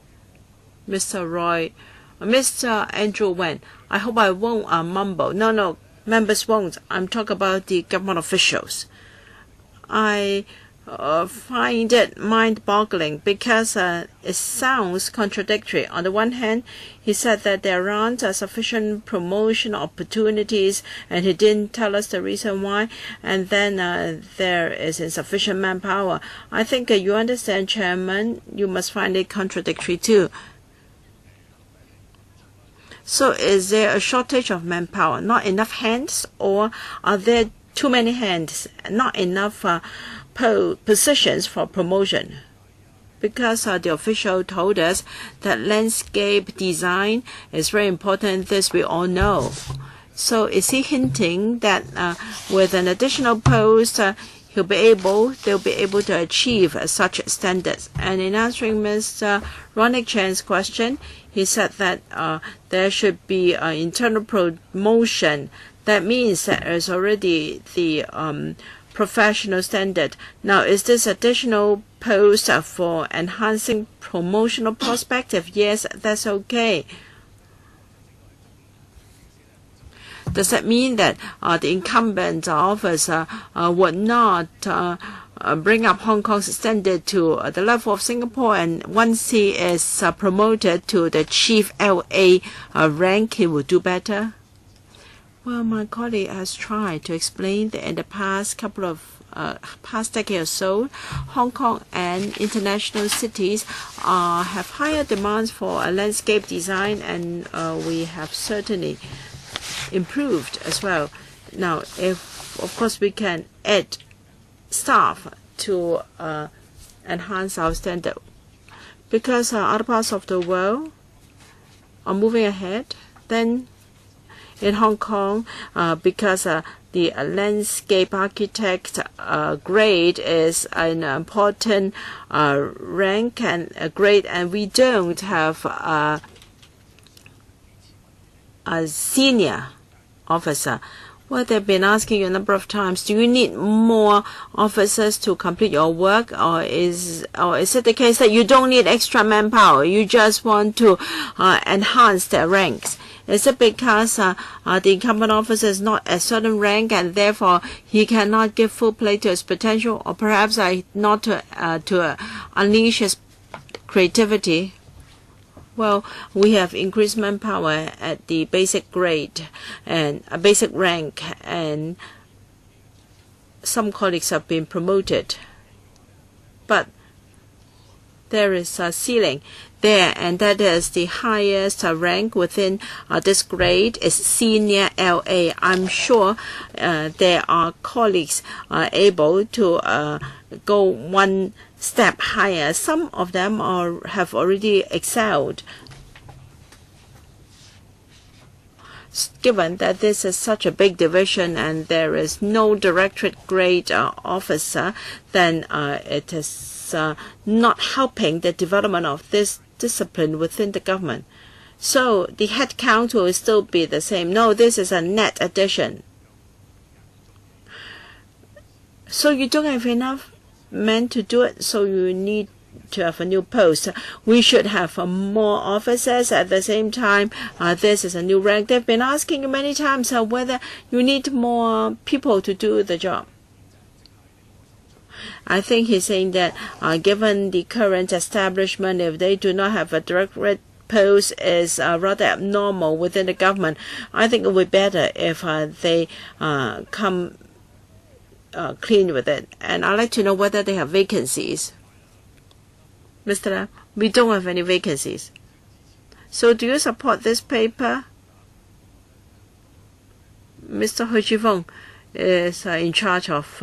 Mr. Roy, Mr. Andrew Wen, I hope I won't mumble. No, members won't. I'm talking about the government officials. I find it mind-boggling because it sounds contradictory. On the one hand, he said that there aren't sufficient promotion opportunities, and he didn't tell us the reason why. And then there is insufficient manpower. I think you understand, Chairman. You must find it contradictory too. So is there a shortage of manpower, not enough hands, or are there too many hands, not enough positions for promotion? Because the official told us that landscape design is very important. This we all know. So is he hinting that with an additional post, they'll be able to achieve such standards? And in answering Mr. Ronnie Chan's question, he said that there should be internal promotion. That means that there's already the professional standard. Now, is this additional post for enhancing promotional perspective? Yes, that's okay. Does that mean that the incumbent office would not bring up Hong Kong's standard to the level of Singapore, and once he is promoted to the chief LA rank, he will do better? Well, my colleague has tried to explain that in the past decade or so, Hong Kong and international cities have higher demands for landscape design, and we have certainly improved as well. Now, if of course we can add staff to enhance our standard, because other parts of the world are moving ahead, then in Hong Kong, because the landscape architect grade is an important rank and a grade, and we don't have a senior officer. Well, they've been asking you a number of times, do you need more officers to complete your work, or is it the case that you don't need extra manpower, you just want to enhance their ranks? Is it because the incumbent officer is not a certain rank and therefore he cannot give full play to his potential, or perhaps not to unleash his creativity? Well, we have increased manpower at the basic grade and a basic rank, and some colleagues have been promoted. But there is a ceiling there, and that is the highest rank within this grade is Senior LA. I'm sure there are colleagues able to go one step higher. Some of them have already excelled. Given that this is such a big division and there is no directorate grade officer, then it is not helping the development of this discipline within the government. So the head count will still be the same. No, this is a net addition. So you don't have enough men to do it, so you need to have a new post. We should have more officers. At the same time, this is a new rank. They've been asking you many times whether you need more people to do the job. I think he's saying that given the current establishment, if they do not have a directorate post, is rather abnormal within the government. I think it would be better if they come clean with it. And I'd like to know whether they have vacancies. Mr. Lam, we don't have any vacancies. So do you support this paper? Mr. Ho Chi-fung is in charge of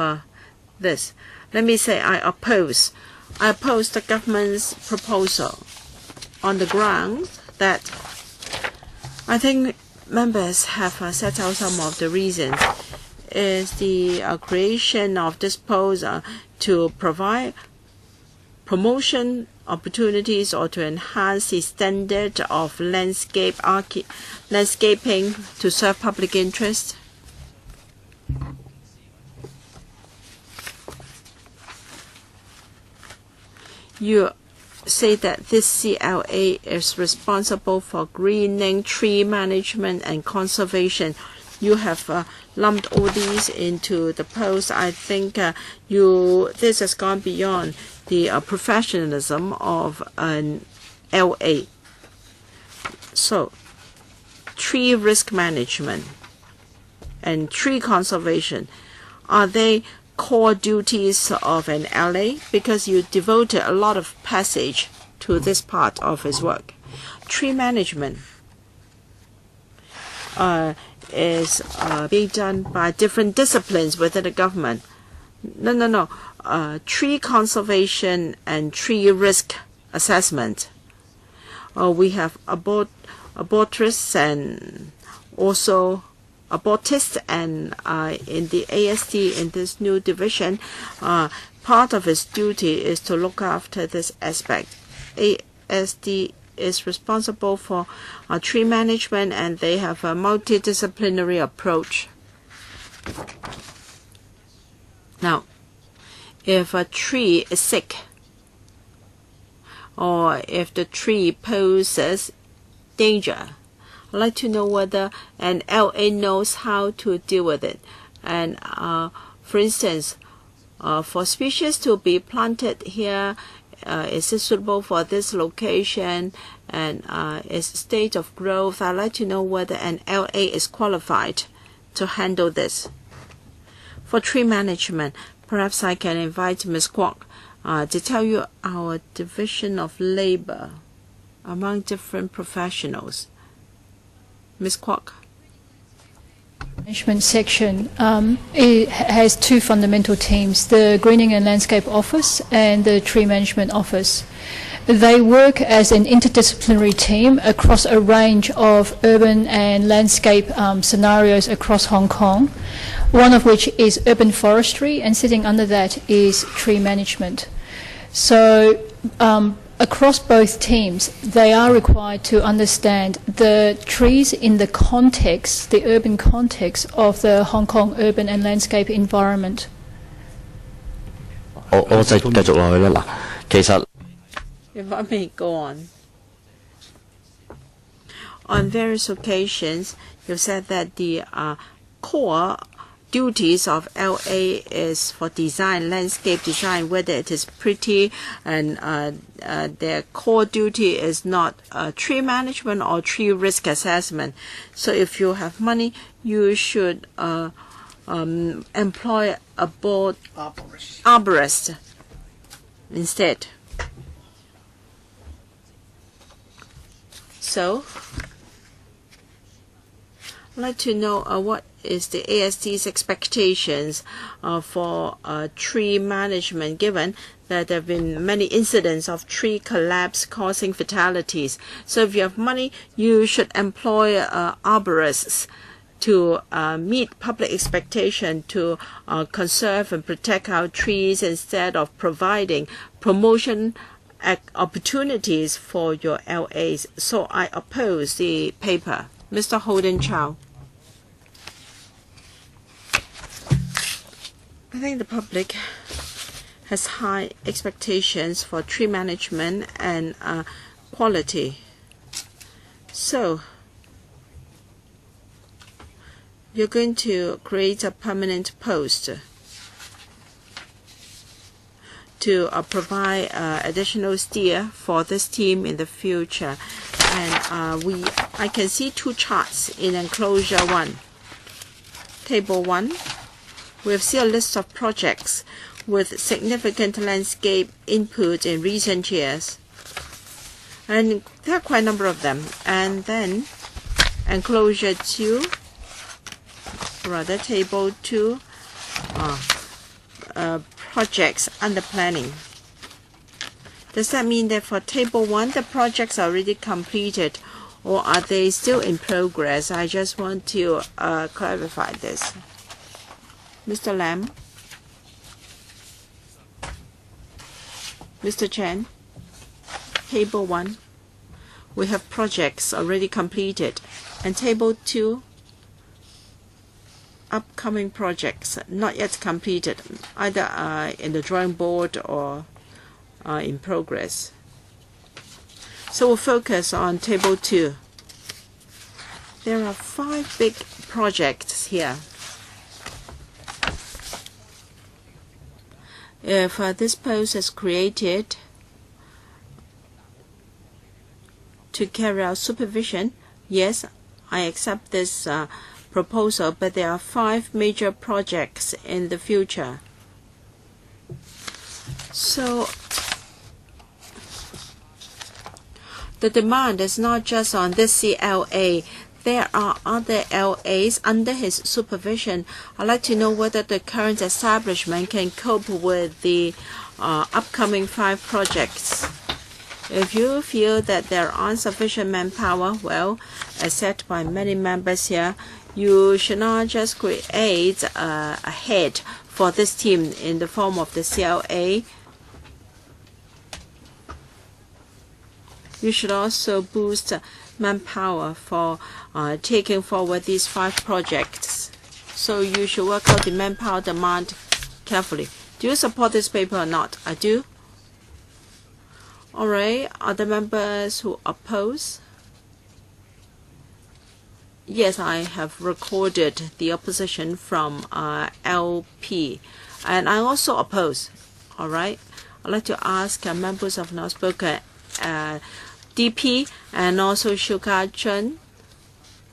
this. Let me say I oppose the government's proposal on the grounds that I think members have set out some of the reasons. Is the creation of this post to provide promotion opportunities or to enhance the standard of landscaping to serve public interest? You say that this CLA is responsible for greening, tree management, and conservation. You have lumped all these into the post. I think this has gone beyond the professionalism of an LA. So, tree risk management and tree conservation, are they core duties of an LA? Because you devoted a lot of passage to this part of his work. Tree management is being done by different disciplines within the government. No. Tree conservation and tree risk assessment. We have arborists and also arborists, and in the ASD, in this new division, part of its duty is to look after this aspect. ASD is responsible for tree management, and they have a multidisciplinary approach. Now, if a tree is sick, or if the tree poses danger, I'd like to know whether an LA knows how to deal with it. And for instance, for species to be planted here, is it suitable for this location, and its state of growth? I'd like to know whether an LA is qualified to handle this. For tree management, perhaps I can invite Ms. Kwok to tell you our division of labor among different professionals. Ms. Kwok. Management section it has two fundamental teams, the Greening and Landscape Office and the Tree Management Office. They work as an interdisciplinary team across a range of urban and landscape scenarios across Hong Kong, one of which is urban forestry, and sitting under that is tree management. So across both teams, they are required to understand the trees in the context, the urban context of the Hong Kong urban and landscape environment. 我繼續落去啦。嗱，其實 If I may go on various occasions, you've said that the core duties of LA is for design, landscape design, whether it is pretty, and their core duty is not tree management or tree risk assessment. So if you have money, you should employ a board arborist instead. So I'd like to know what is the ASD's expectations for tree management, given that there have been many incidents of tree collapse causing fatalities. So if you have money, you should employ arborists to meet public expectation to conserve and protect our trees instead of providing promotion opportunities for your LAs. So I oppose the paper. Mr. Holden Chow. I think the public has high expectations for tree management and quality. So you're going to create a permanent post to provide additional steer for this team in the future. And I can see two charts in enclosure 1. Table 1. We have seen a list of projects with significant landscape input in recent years. And there are quite a number of them. And then enclosure 2, rather table 2, projects under planning. Does that mean that for table 1, the projects are already completed, or are they still in progress? I just want to clarify this. Mr. Lam. Mr. Chen. Table 1, we have projects already completed. And table 2, upcoming projects not yet completed, either in the drawing board or in progress. So we'll focus on table 2. There are 5 big projects here. If this post is created to carry out supervision, yes, I accept this proposal, but there are 5 major projects in the future. So the demand is not just on this CLA. There are other LAs under his supervision. I'd like to know whether the current establishment can cope with the upcoming 5 projects. If you feel that there aren't sufficient manpower, well, as said by many members here, you should not just create a head for this team in the form of the CLA. You should also boost manpower for taking forward these 5 projects. So you should work out the manpower demand carefully. Do you support this paper or not? I do. All right. Are there members who oppose? Yes, I have recorded the opposition from LP. And I also oppose. All right. I'd like to ask members of non-spoken DP and also Shuka Chun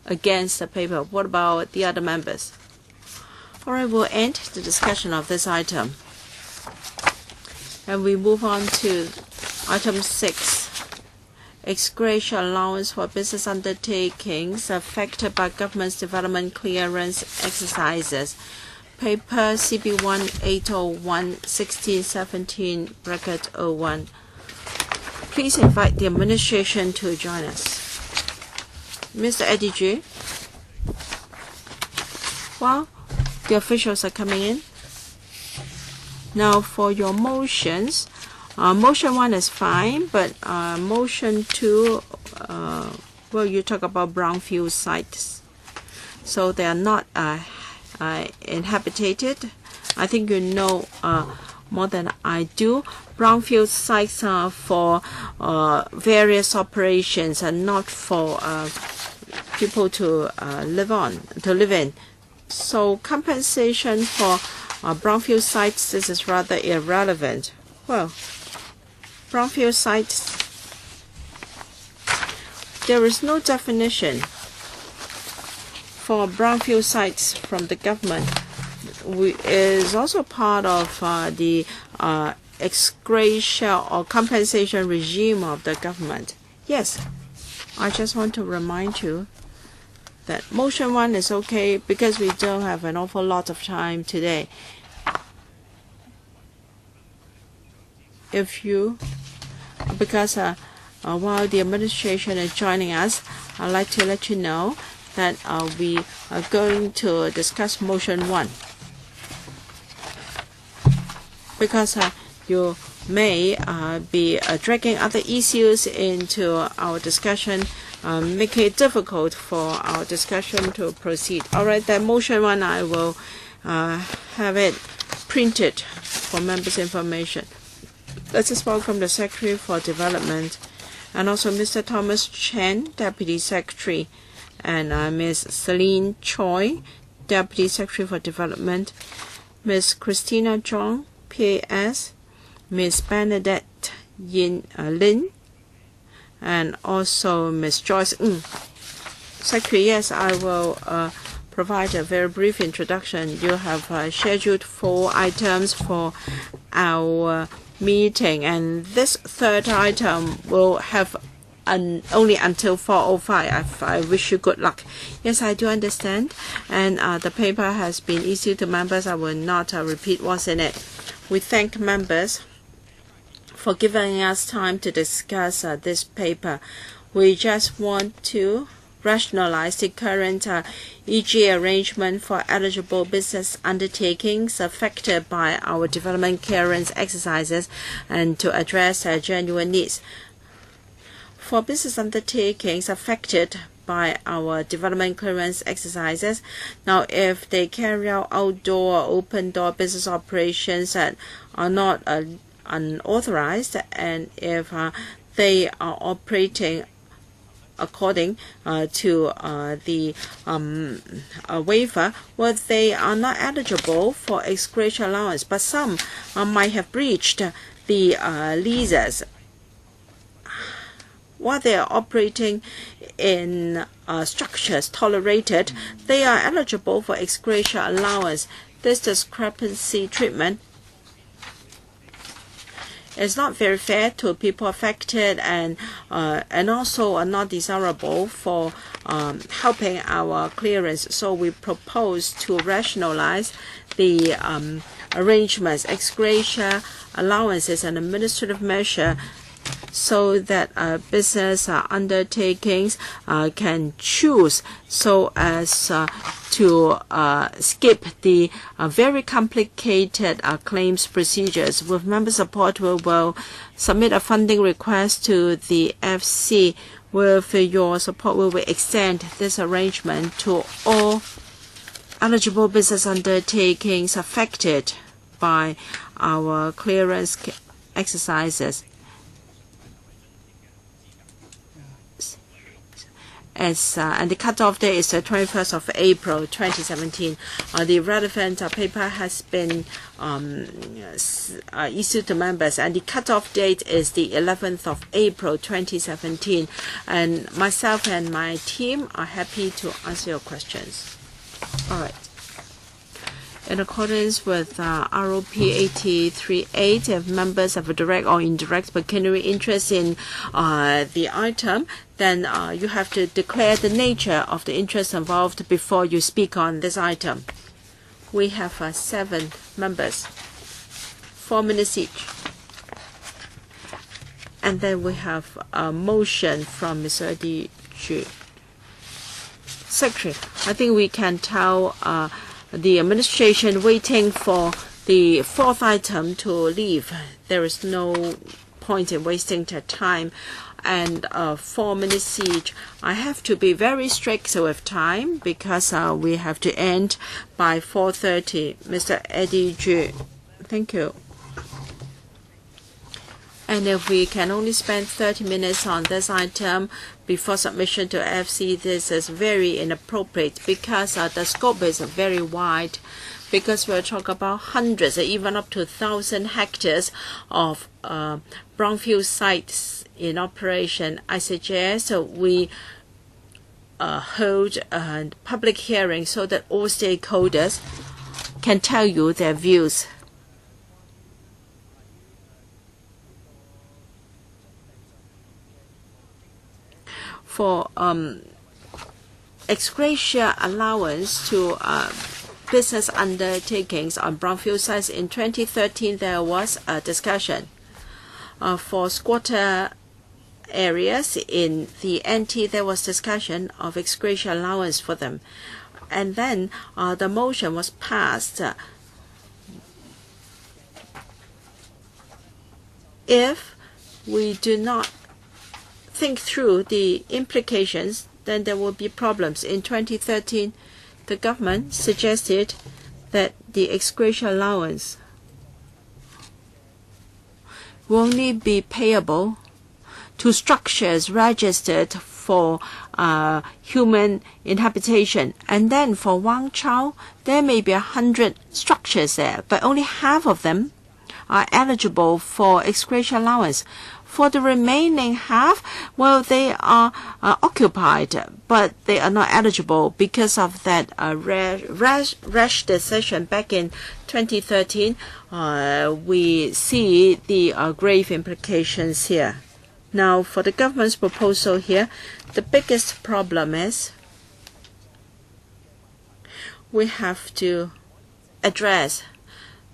against the paper. What about the other members? All right, we'll end the discussion of this item. And we move on to item 6. Ex gratia allowance for business undertakings affected by government's development clearance exercises. Paper CB1 801 1617 bracket 01. Please invite the administration to join us. Mr. Eddie Ju. Well, the officials are coming in. Now for your motions, Motion 1 is fine, but motion 2, well, you talk about brownfield sites. So they are not inhabited. I think you know more than I do. Brownfield sites are for various operations and not for people to live in. So compensation for brownfield sites, this is rather irrelevant. Well, brownfield sites, there is no definition for brownfield sites from the government. Is also part of the ex gratia or compensation regime of the government. Yes, I just want to remind you that motion 1 is okay because we don't have an awful lot of time today. Because while the administration is joining us, I'd like to let you know that we are going to discuss motion 1. Because you may be dragging other issues into our discussion, making it difficult for our discussion to proceed. All right, that motion 1, I will have it printed for members' information. Let us welcome the Secretary for Development, and also Mr. Thomas Chen, Deputy Secretary, and Ms. Celine Choi, Deputy Secretary for Development, Ms. Christina Zhong, PAS, Ms. Bernadette Lin, and also Ms. Joyce Ng. Secretary, yes, I will provide a very brief introduction. You have scheduled 4 items for our meeting, and this 3rd item will have only until 4:05. I wish you good luck. Yes, I do understand, and the paper has been issued to members. I will not repeat what's in it. We thank members for giving us time to discuss this paper. We just want to rationalize the current EG arrangement for eligible business undertakings affected by our development clearance exercises and to address genuine needs. For business undertakings affected by our development clearance exercises, now if they carry out outdoor or open door business operations that are not unauthorized, and if they are operating according to the waiver, well, they are not eligible for ex gratia allowance, but some might have breached the leases while they are operating in structures tolerated. They are eligible for ex gratia allowance. This discrepancy treatment is not very fair to people affected, and also are not desirable for helping our clearance. So we propose to rationalize the arrangements. Ex gratia allowance is an administrative measure so that business undertakings can choose so as to skip the very complicated claims procedures. With member support, we will submit a funding request to the FC. With your support, we will extend this arrangement to all eligible business undertakings affected by our clearance exercises. And the cutoff date is the 21st of April 2017. The relevant paper has been issued to members, and the cutoff date is the 11th of April 2017. And myself and my team are happy to answer your questions. All right. In accordance with ROP 83.8, if members have a direct or indirect pecuniary interest in the item, then you have to declare the nature of the interest involved before you speak on this item. We have 7 members, 4 minutes each. And then we have a motion from Mr. Di Chu. Secretary, I think we can tell the administration waiting for the fourth item to leave. There is no point in wasting their time. And 4 minutes each. I have to be very strict with time because we have to end by 4:30. Mr. Eddie Ju, thank you. And if we can only spend 30 minutes on this item before submission to FC, this is very inappropriate because the scope is very wide, because we're talking about hundreds, even up to 1,000 hectares of brownfield sites in operation. I suggest we hold a public hearing so that all stakeholders can tell you their views. For ex gratia allowance to business undertakings on brownfield sites, in 2013 there was a discussion. For squatter areas in the NT, there was discussion of ex gratia allowance for them. And then the motion was passed. If we do not think through the implications, then there will be problems. In 2013, the government suggested that the ex gratia allowance will only be payable to structures registered for human inhabitation. And then for Wang Chao, there may be 100 structures there, but only half of them are eligible for ex gratia allowance. For the remaining half, well, they are occupied, but they are not eligible because of that rash decision back in 2013. We see the grave implications here. Now, for the government's proposal here, the biggest problem is we have to address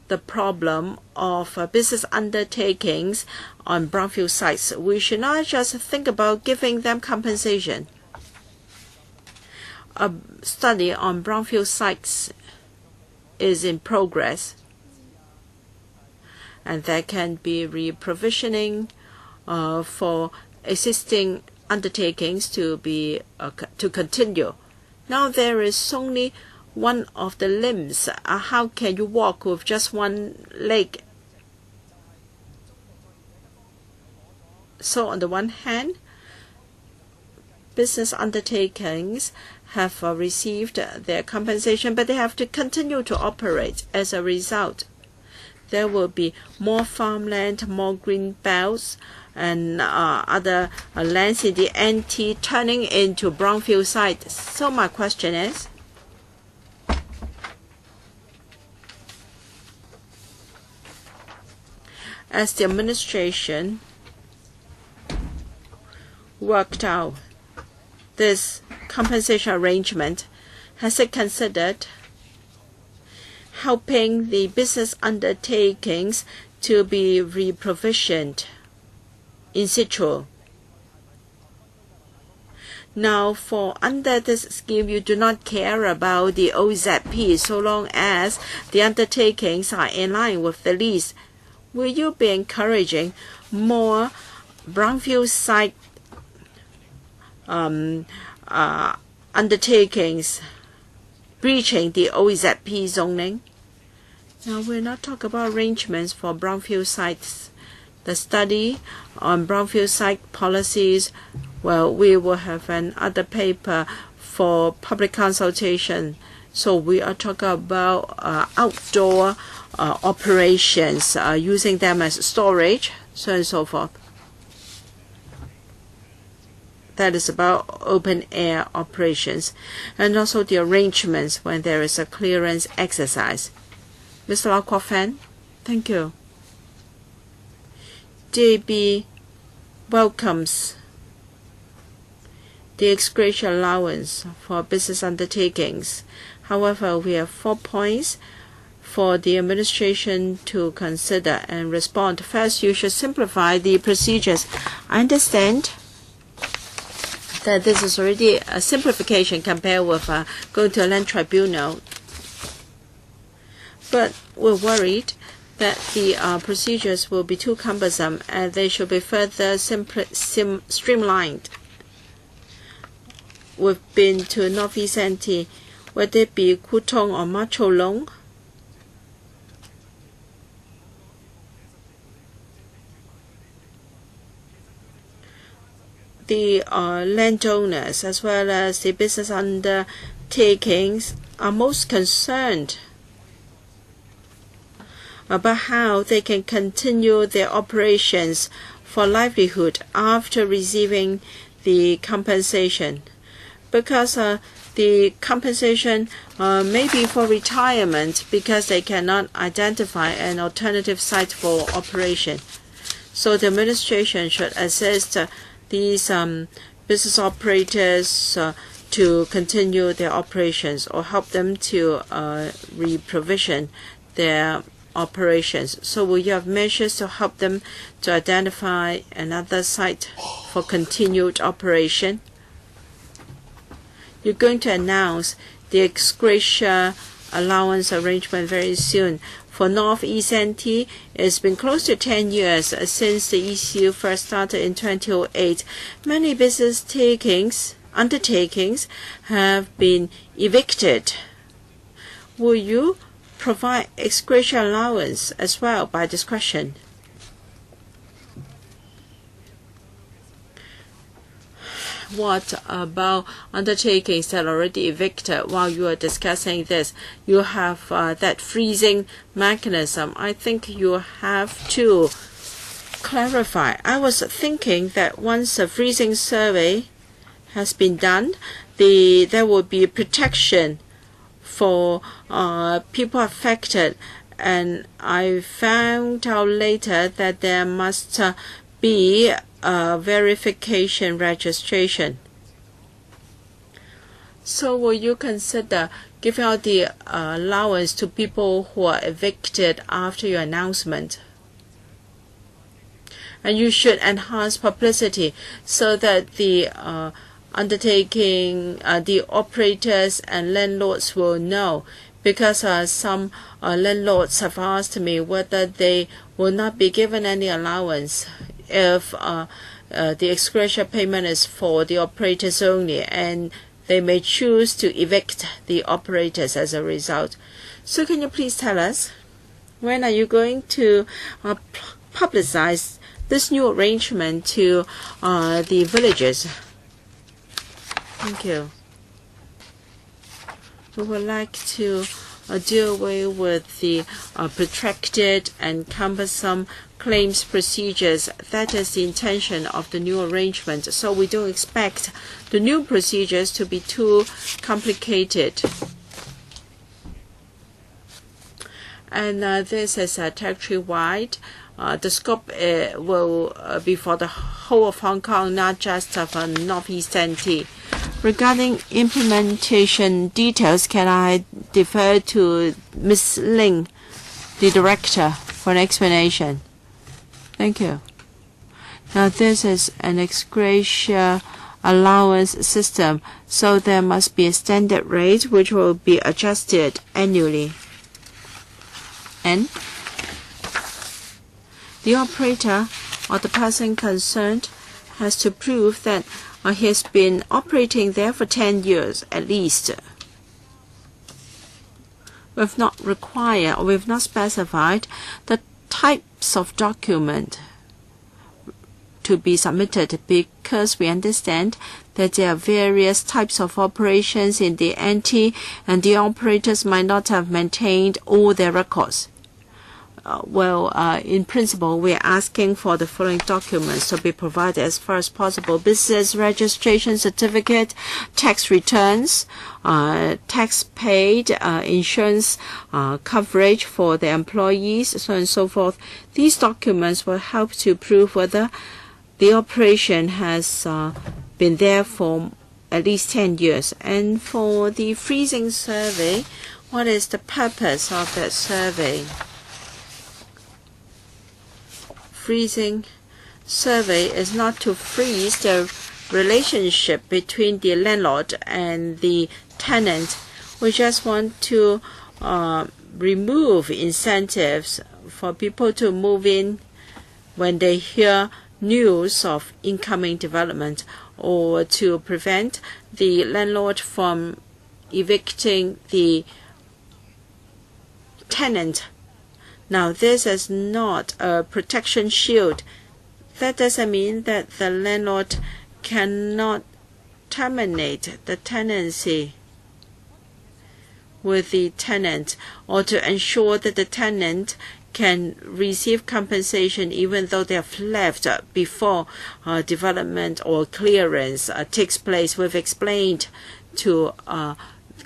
the problem of business undertakings on brownfield sites. We should not just think about giving them compensation. A study on brownfield sites is in progress, and there can be reprovisioning for existing undertakings to continue. Now there is only one of the limbs. How can you walk with just one leg? So on the one hand, business undertakings have received their compensation, but they have to continue to operate. As a result, there will be more farmland, more green belts, and other lands in the NT turning into brownfield sites. So my question is, as the administration worked out this compensation arrangement, has it considered helping the business undertakings to be reprovisioned in situ? Now, for under this scheme, you do not care about the OZP so long as the undertakings are in line with the lease. Will you be encouraging more brownfield site undertakings breaching the OZP zoning? Now, we're not talking about arrangements for brownfield sites. The study on brownfield site policies, well, we will have another paper for public consultation. So we are talking about outdoor operations, using them as storage, so on and so forth. That is about open air operations, and also the arrangements when there is a clearance exercise. Mr. Lau Kwok Fan, thank you. JB welcomes the ex gratia allowance for business undertakings. However, we have 4 points for the administration to consider and respond. First, you should simplify the procedures. I understand that this is already a simplification compared with going to a land tribunal. But we're worried that the procedures will be too cumbersome and they should be further streamlined. We've been to Northeast NT, whether it be Kutong or Macholong. The landowners as well as the business undertakings are most concerned about how they can continue their operations for livelihood after receiving the compensation, because the compensation may be for retirement because they cannot identify an alternative site for operation. So the administration should assist these business operators to continue their operations or help them to re-provision their operations. So will you have measures to help them to identify another site for continued operation? You're going to announce the ex gratia allowance arrangement very soon. For Northeast NT, it's been close to 10 years since the issue first started in 2008. Many business undertakings have been evicted. Will you provide ex gratia allowance as well by discretion? What about undertakings that are already evicted? While you are discussing this, you have that freezing mechanism. I think you have to clarify. I was thinking that once a freezing survey has been done, there will be protection for people affected, and I found out later that there must be verification registration. So will you consider giving out the allowance to people who are evicted after your announcement? And you should enhance publicity so that the undertaking, the operators and landlords will know, because some landlords have asked me whether they will not be given any allowance if the ex gratia payment is for the operators only, and they may choose to evict the operators as a result. So can you please tell us, when are you going to publicize this new arrangement to the villagers? Thank you. We would like to do away with the protracted and cumbersome claims procedures. That is the intention of the new arrangement. So we don't expect the new procedures to be too complicated. And this is territory-wide. The scope will be for the whole of Hong Kong, not just for Northeast NT. Regarding implementation details, can I defer to Ms. Ling, the director, for an explanation? Thank you. Now, this is an ex gratia allowance system, so there must be a standard rate which will be adjusted annually. And the operator or the person concerned has to prove that he has been operating there for 10 years at least. We've not required, or we've not specified the types of document to be submitted, because we understand that there are various types of operations in the NT, and the operators might not have maintained all their records. In principle, we are asking for the following documents to be provided as far as possible: business registration certificate, tax returns, tax paid, insurance coverage for the employees, so on and so forth. These documents will help to prove whether the operation has been there for at least 10 years. And for the freezing survey, what is the purpose of that survey? Freezing survey is not to freeze the relationship between the landlord and the tenant. We just want to remove incentives for people to move in when they hear news of incoming development, or to prevent the landlord from evicting the tenant. Now, this is not a protection shield. That doesn't mean that the landlord cannot terminate the tenancy with the tenant, or to ensure that the tenant can receive compensation even though they have left before development or clearance takes place. We've explained to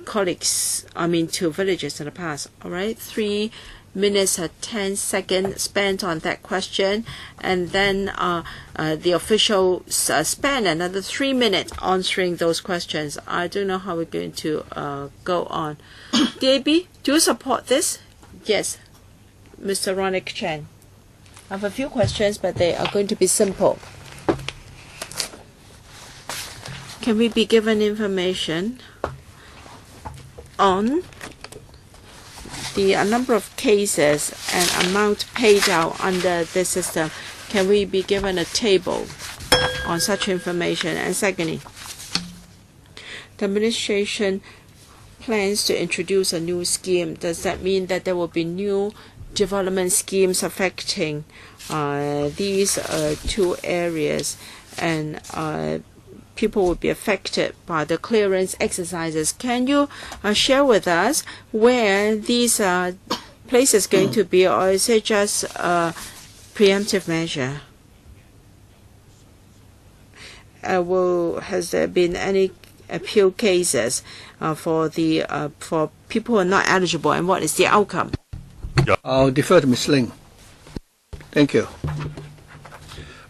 colleagues, to villagers in the past. All right, 3 minutes and 10 seconds spent on that question, and then the officials spend another 3 minutes answering those questions. I don't know how we're going to go on. DAB, do you support this? Yes. Mr. Ronick Chen. I have a few questions, but they are going to be simple. Can we be given information on the number of cases and amount paid out under this system? Can we be given a table on such information? And secondly, the administration plans to introduce a new scheme. Does that mean that there will be new development schemes affecting these two areas, and people will be affected by the clearance exercises? Can you share with us where these places going to be, or is it just a preemptive measure? Has there been any appeal cases for people who are not eligible, and what is the outcome? I'll defer to Ms. Ling. Thank you.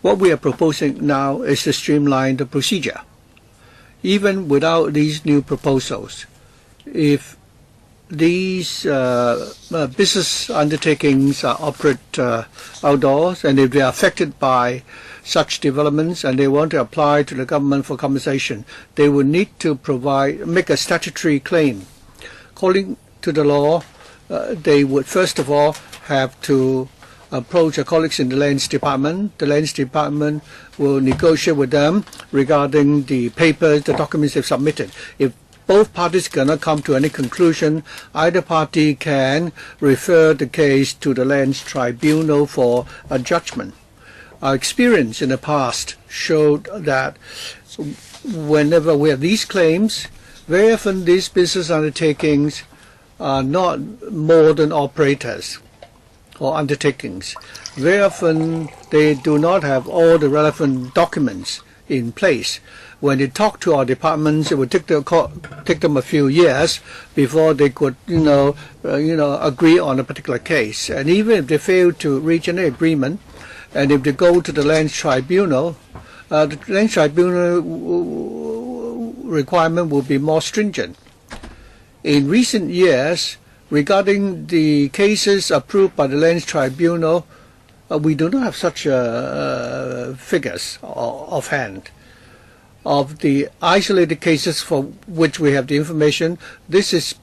What we are proposing now is to streamline the procedure. Even without these new proposals, if these business undertakings operate outdoors, and if they are affected by such developments and they want to apply to the government for compensation, they will need to make a statutory claim. According to the law, they would first of all have to approach their colleagues in the Lands Department. The Lands Department will negotiate with them regarding the papers, the documents they've submitted. If both parties cannot come to any conclusion, either party can refer the case to the Lands Tribunal for a judgment. Our experience in the past showed that whenever we have these claims, very often these business undertakings are not modern operators or undertakings. Very often they do not have all the relevant documents in place. When they talk to our departments, it would take them a few years before they could, agree on a particular case. And even if they fail to reach an agreement, and if they go to the Lands Tribunal, the Lands Tribunal requirement will be more stringent. In recent years, regarding the cases approved by the Lands Tribunal, we do not have such figures offhand. Of the isolated cases for which we have the information, this is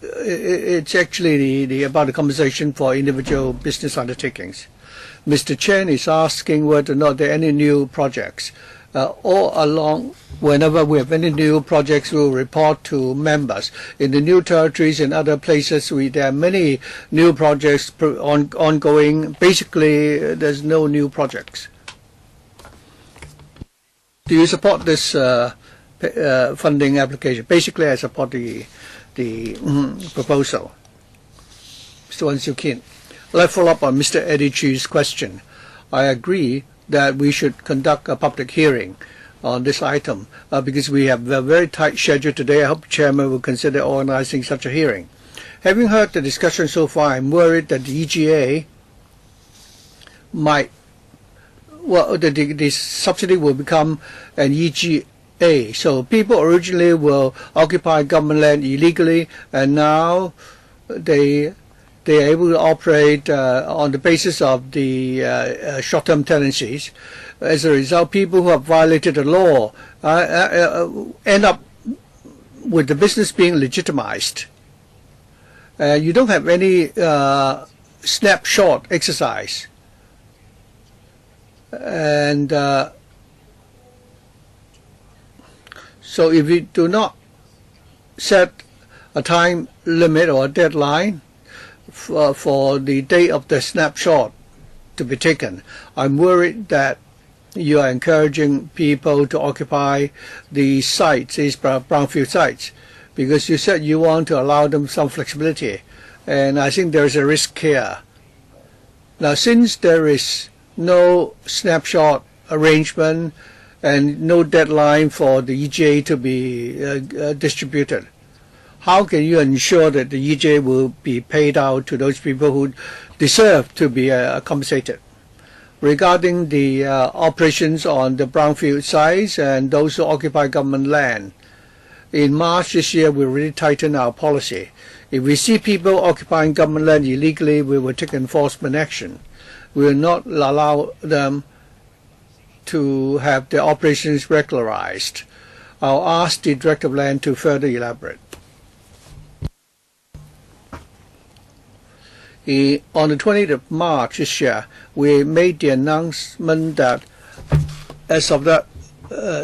it's actually about the compensation for individual business undertakings. Mr. Chen is asking whether or not there are any new projects. All along, whenever we have any new projects, we will report to members. In the new territories and other places, there are many new projects ongoing. Basically, there's no new projects. Do you support this funding application? Basically, I support the proposal. Mr. Wan Siu Kin. Let's follow up on Mr. Eddie Chu's question. I agree that we should conduct a public hearing on this item because we have a very tight schedule today. I hope the Chairman will consider organizing such a hearing. Having heard the discussion so far, I'm worried that the EGA the subsidy will become an EGA. So people originally will occupy government land illegally, and now they are able to operate on the basis of the short-term tenancies. As a result, people who have violated the law end up with the business being legitimized. You don't have any snapshot exercise. And so if you do not set a time limit or a deadline for the date of the snapshot to be taken, I'm worried that you are encouraging people to occupy the sites, these brownfield sites, because you said you want to allow them some flexibility, and I think there is a risk here. Now, since there is no snapshot arrangement and no deadline for the EGA to be distributed, how can you ensure that the EGA will be paid out to those people who deserve to be compensated? Regarding the operations on the brownfield sites and those who occupy government land, in March this year we really tightened our policy. If we see people occupying government land illegally, we will take enforcement action. We will not allow them to have their operations regularized. I'll ask the Director of Land to further elaborate. On the 20th of March this year, we made the announcement that as of that,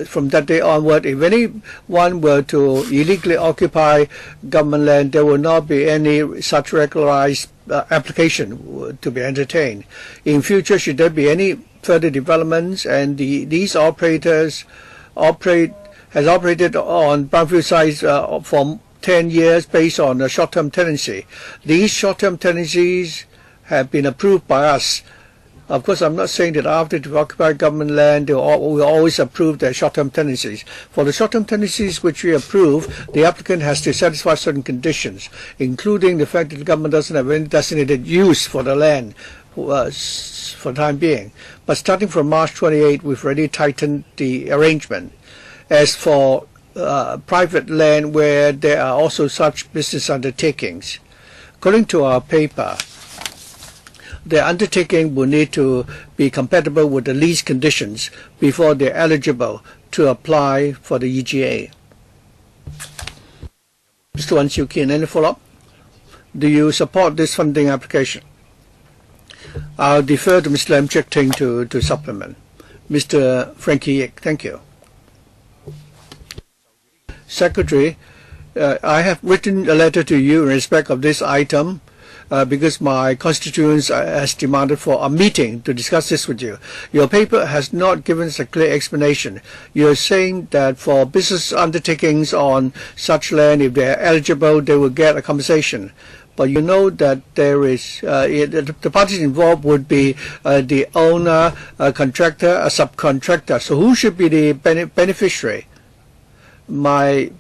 from that day onward, if anyone were to illegally occupy government land, there will not be any such regularized application to be entertained. In future, should there be any further developments and these operators has operated on brownfield sites for 10 years based on a short-term tenancy. These short-term tenancies have been approved by us. Of course, I'm not saying that after they occupy government land, we always approve their short-term tenancies. For the short-term tenancies which we approve, the applicant has to satisfy certain conditions, including the fact that the government doesn't have any designated use for the land for the time being. But starting from March 28, we've already tightened the arrangement. As for private land where there are also such business undertakings, according to our paper, the undertaking will need to be compatible with the lease conditions before they're eligible to apply for the EGA. Mr. Wan Siu-kin, any follow-up? Do you support this funding application? I'll defer to Mr. Lam Cheuk-ting to supplement. Mr. Frankie Yik, thank you. Secretary, I have written a letter to you in respect of this item because my constituents has demanded for a meeting to discuss this with you. Your paper has not given us a clear explanation. You're saying that for business undertakings on such land, if they're eligible, they will get a compensation. But you know that there is the parties involved would be the owner, a contractor, a subcontractor. So who should be the beneficiary? My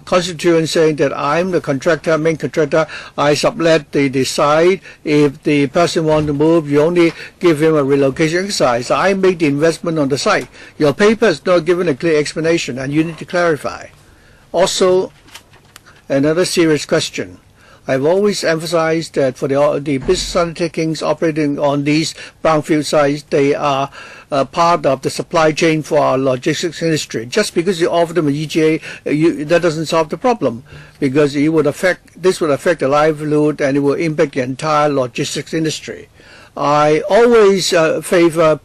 constituent saying that I'm the contractor, main contractor, I sublet the site. If the person wants to move, you only give him a relocation exercise. I made the investment on the site. Your paper is not given a clear explanation, and you need to clarify. Also, another serious question. I've always emphasized that for the business undertakings operating on these brownfield sites, they are part of the supply chain for our logistics industry. Just because you offer them an EGA, that doesn't solve the problem, because this would affect the livelihood and it will impact the entire logistics industry. I always favor,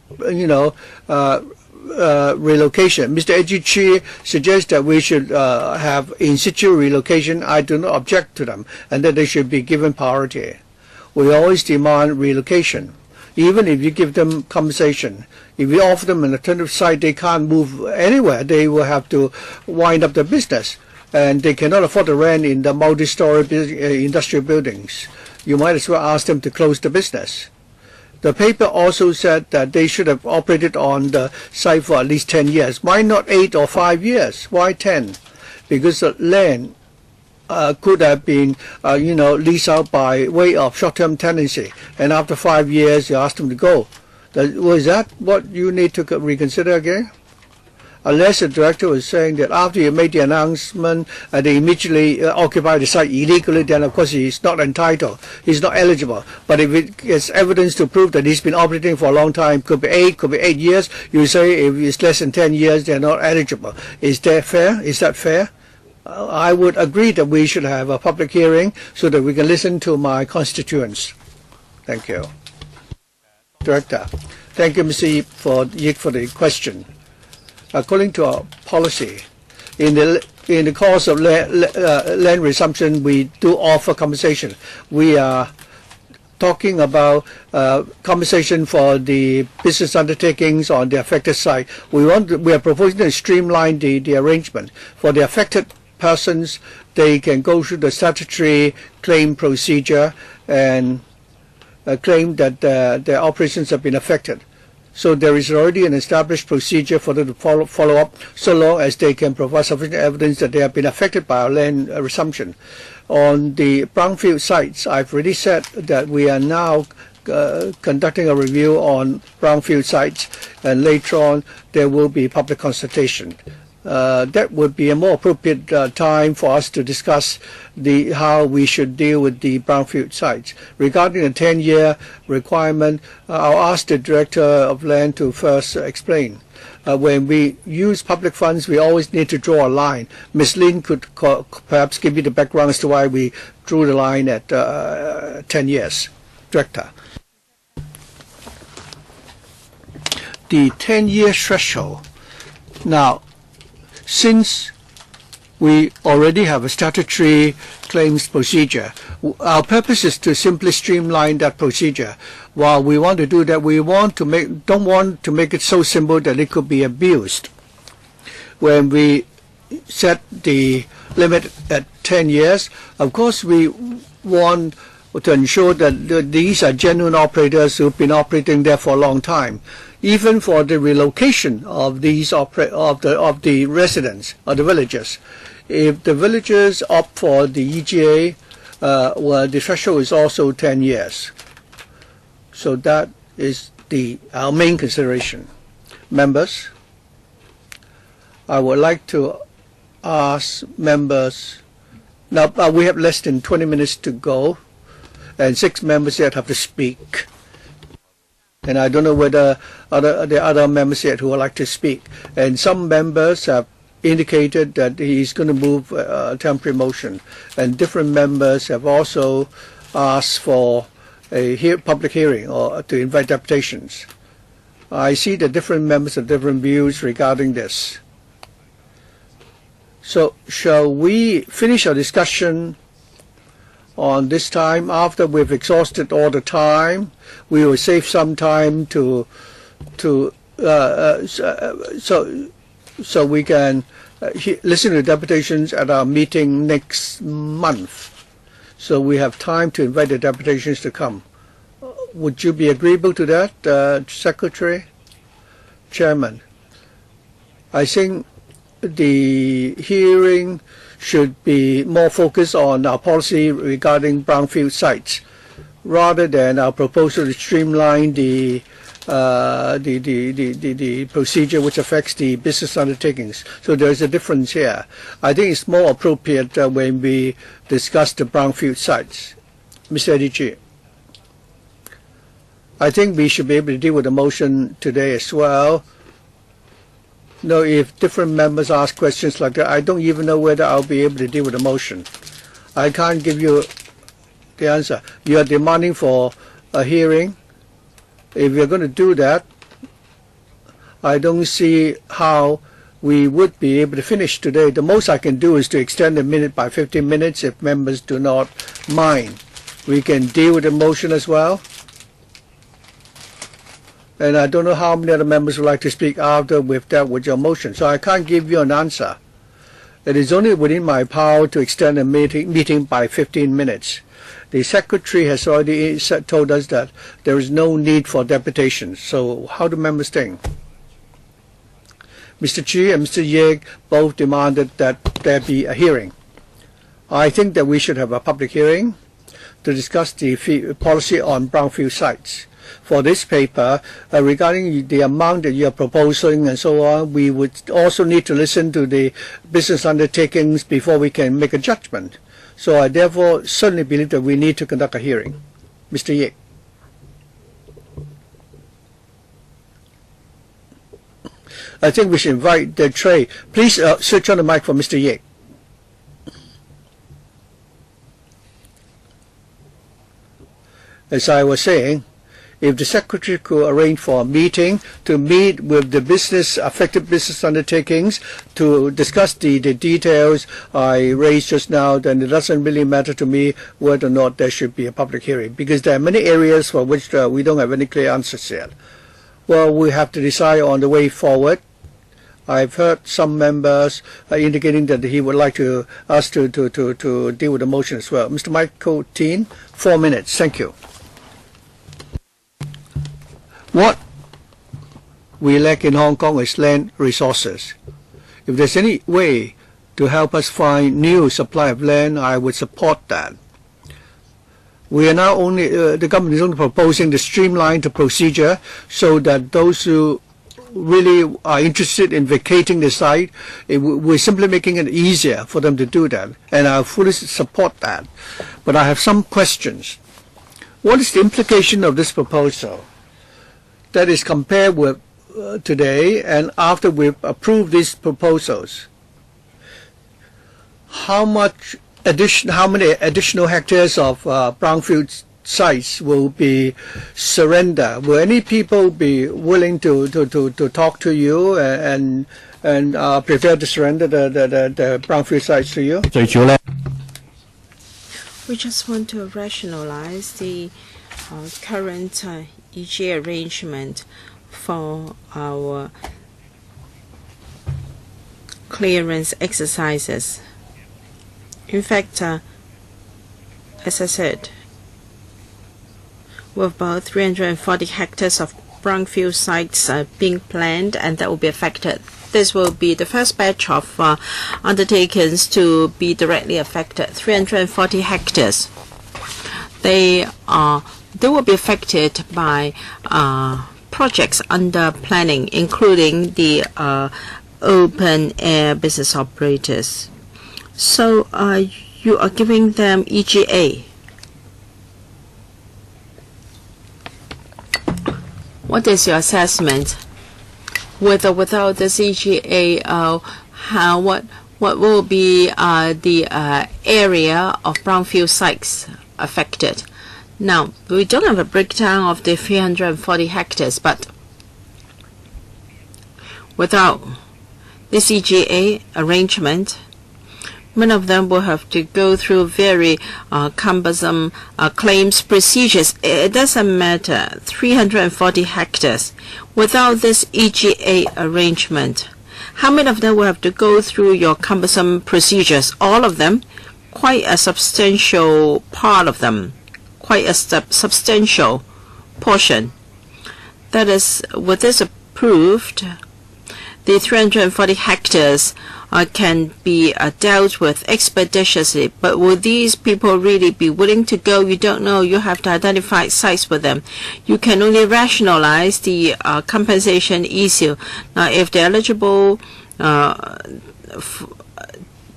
relocation. Mr. Ejichi suggests that we should have in situ relocation. I do not object to them, and that they should be given priority. We always demand relocation, even if you give them compensation. If you offer them an alternative site, they can't move anywhere. They will have to wind up their business, and they cannot afford to rent in the multi-story industrial buildings. You might as well ask them to close the business. The paper also said that they should have operated on the site for at least 10 years. Why not 8 or 5 years? Why 10? Because the land could have been, leased out by way of short-term tenancy, and after 5 years, you ask them to go. Was that what you need to reconsider again? Unless the director was saying that after you made the announcement, they immediately occupy the site illegally, then of course he's not entitled, he's not eligible. But if it gets evidence to prove that he's been operating for a long time, could be 8 years, you say if it's less than 10 years, they're not eligible. Is that fair? Is that fair? I would agree that we should have a public hearing so that we can listen to my constituents. Thank you. Director. Thank you, Mr. Yip, for the question. According to our policy, in the course of land resumption, we do offer compensation. We are talking about compensation for the business undertakings on the affected site. We are proposing to streamline the arrangement. For the affected persons, they can go through the statutory claim procedure and claim that their operations have been affected. So there is already an established procedure for them to follow up, so long as they can provide sufficient evidence that they have been affected by our land resumption. On the brownfield sites, I've already said that we are now conducting a review on brownfield sites, and later on there will be public consultation. That would be a more appropriate time for us to discuss how we should deal with the brownfield sites. Regarding the 10-year requirement, I'll ask the Director of Land to first explain. When we use public funds, we always need to draw a line. Ms. Lin could perhaps give you the background as to why we drew the line at 10 years. Director. The 10-year threshold. Now, since we already have a statutory claims procedure, our purpose is to simply streamline that procedure. While we want to do that, we don't want to make it so simple that it could be abused. When we set the limit at 10 years, of course we want to ensure that these are genuine operators who've been operating there for a long time. Even for the relocation of these of the residents or the villagers, if the villagers opt for the EGA, well, the threshold is also 10 years. So that is our main consideration. Members, I would like to ask members. Now we have less than 20 minutes to go, and 6 members yet have to speak. And I don't know whether the other members yet who would like to speak. And some members have indicated that he's going to move a temporary motion. And different members have also asked for a public hearing or to invite deputations. I see that different members have different views regarding this. So shall we finish our discussion on this time? After we've exhausted all the time, we will save some time so we can listen to the deputations at our meeting next month. So we have time to invite the deputations to come. Would you be agreeable to that, Secretary? Chairman? I think the hearing should be more focused on our policy regarding brownfield sites, rather than our proposal to streamline the procedure which affects the business undertakings. So there is a difference here. I think it's more appropriate when we discuss the brownfield sites. Mr. Adichie, I think we should be able to deal with the motion today as well. No, if different members ask questions like that, I don't even know whether I'll be able to deal with the motion. I can't give you the answer. You are demanding for a hearing. If you're going to do that, I don't see how we would be able to finish today. The most I can do is to extend the minute by 15 minutes if members do not mind. We can deal with the motion as well. And I don't know how many other members would like to speak after we've dealt with your motion. So I can't give you an answer. It is only within my power to extend a meeting by 15 minutes. The Secretary has already told us that there is no need for deputations. So how do members think? Mr. Chi and Mr. Yeh both demanded that there be a hearing. I think that we should have a public hearing to discuss the policy on brownfield sites. For this paper, regarding the amount that you are proposing and so on, we would also need to listen to the business undertakings before we can make a judgment. So I therefore certainly believe that we need to conduct a hearing. Mr. Yeh. I think we should invite the tray. Please switch on the mic for Mr. Yeh. as I was saying, if the Secretary could arrange for a meeting to meet with the affected business undertakings to discuss the details I raised just now, then it doesn't really matter to me whether or not there should be a public hearing, because there are many areas for which we don't have any clear answers yet. Well, we have to decide on the way forward. I've heard some members indicating that he would like us to deal with the motion as well. Mr. Michael Teen, 4 minutes. Thank you. What we lack in Hong Kong is land resources. If there's any way to help us find new supply of land, I would support that. We are now the government is only proposing to streamline the procedure so that those who really are interested in vacating the site, we're simply making it easier for them to do that, and I fully support that. But I have some questions. What is the implication of this proposal? That is compared with today and after we've approved these proposals. How many additional hectares of brownfield sites will be surrendered? Will any people be willing to talk to you and prepared to surrender the brownfield sites to you? We just want to rationalize the current EG arrangement for our clearance exercises. In fact, as I said, with about 340 hectares of brownfield sites being planned, and that will be affected. This will be the first batch of undertakings to be directly affected. 340 hectares. They will be affected by projects under planning, including the open air business operators. So you are giving them EGA. What is your assessment? With or without this EGA, what will be the area of brownfield sites affected? Now, we don't have a breakdown of the 340 hectares, but without this EGA arrangement, many of them will have to go through very cumbersome claims procedures. It doesn't matter, 340 hectares. Without this EGA arrangement, how many of them will have to go through your cumbersome procedures? All of them? Quite a substantial part of them. Quite a substantial portion. That is, with this approved, the 340 hectares can be dealt with expeditiously. But will these people really be willing to go? You don't know. You have to identify sites with them. You can only rationalize the compensation issue. Now, if they're eligible,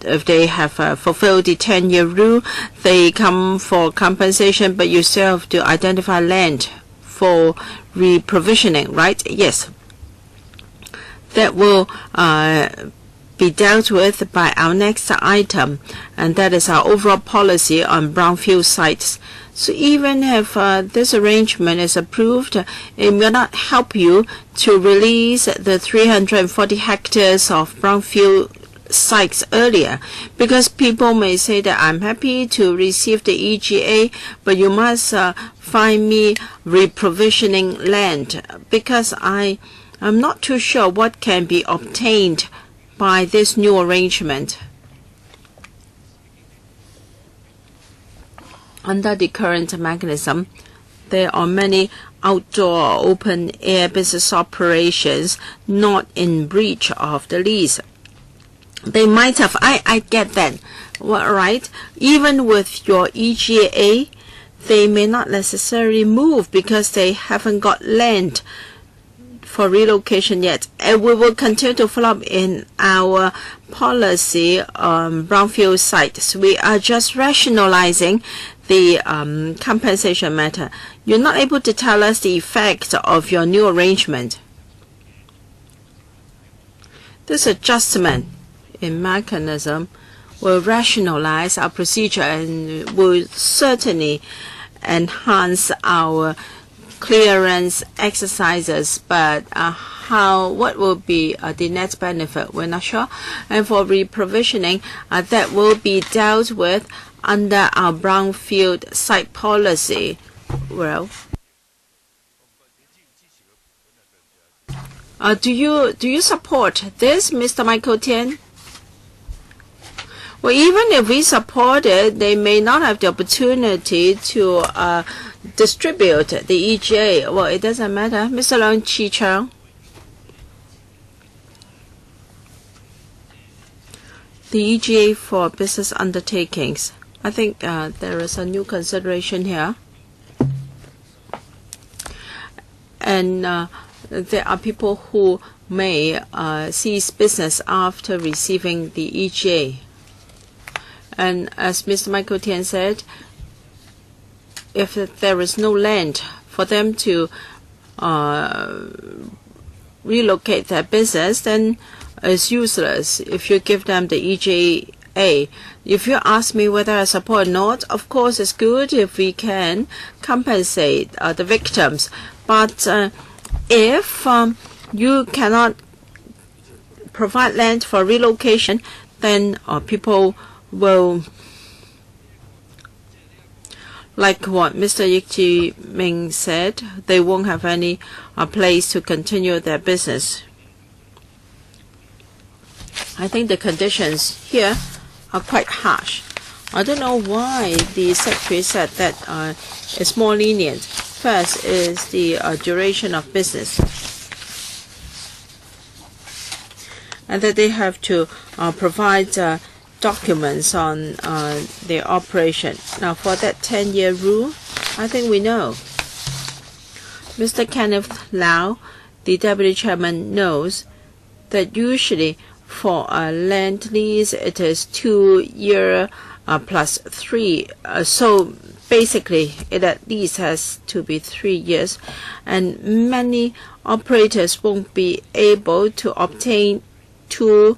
if they have fulfilled the 10-year rule, they come for compensation, but you still have to identify land for reprovisioning, right? Yes. That will be dealt with by our next item, and that is our overall policy on brownfield sites. So even if this arrangement is approved, it will not help you to release the 340 hectares of brownfield sites earlier, because people may say that I'm happy to receive the EGA, but you must find me reprovisioning land, because I'm not too sure what can be obtained by this new arrangement. Under the current mechanism, there are many outdoor open air business operations not in breach of the lease. They might have, I get that, well, right? Even with your EGA, they may not necessarily move because they haven't got land for relocation yet. And we will continue to follow up in our policy on brownfield sites. We are just rationalizing the compensation matter. You're not able to tell us the effect of your new arrangement. This adjustment in mechanism will rationalize our procedure and will certainly enhance our clearance exercises, but what will be the net benefit, we're not sure. And for reprovisioning, that will be dealt with under our brownfield site policy. Well, do you support this, Mr. Michael Tian? Well, even if we support it, they may not have the opportunity to distribute the EGA. Well, it doesn't matter. Mr. Leung Chi-Chang. The EGA for business undertakings. I think there is a new consideration here. And there are people who may cease business after receiving the EGA. And as Mr. Michael Tian said, if there is no land for them to relocate their business, then it's useless if you give them the EGA. If you ask me whether I support or not, of course it's good if we can compensate the victims. But if you cannot provide land for relocation, then people will, like what Mr. Yik Chi Ming said, they won't have any place to continue their business. I think the conditions here are quite harsh. I don't know why the Secretary said that it's more lenient. First is the duration of business, and that they have to provide documents on their operation. Now, for that 10-year rule, I think we know. Mr. Kenneth Lau, the Deputy Chairman, knows that usually for a land lease, it is 2 years plus 3. So basically, it at least has to be 3 years. And many operators won't be able to obtain 2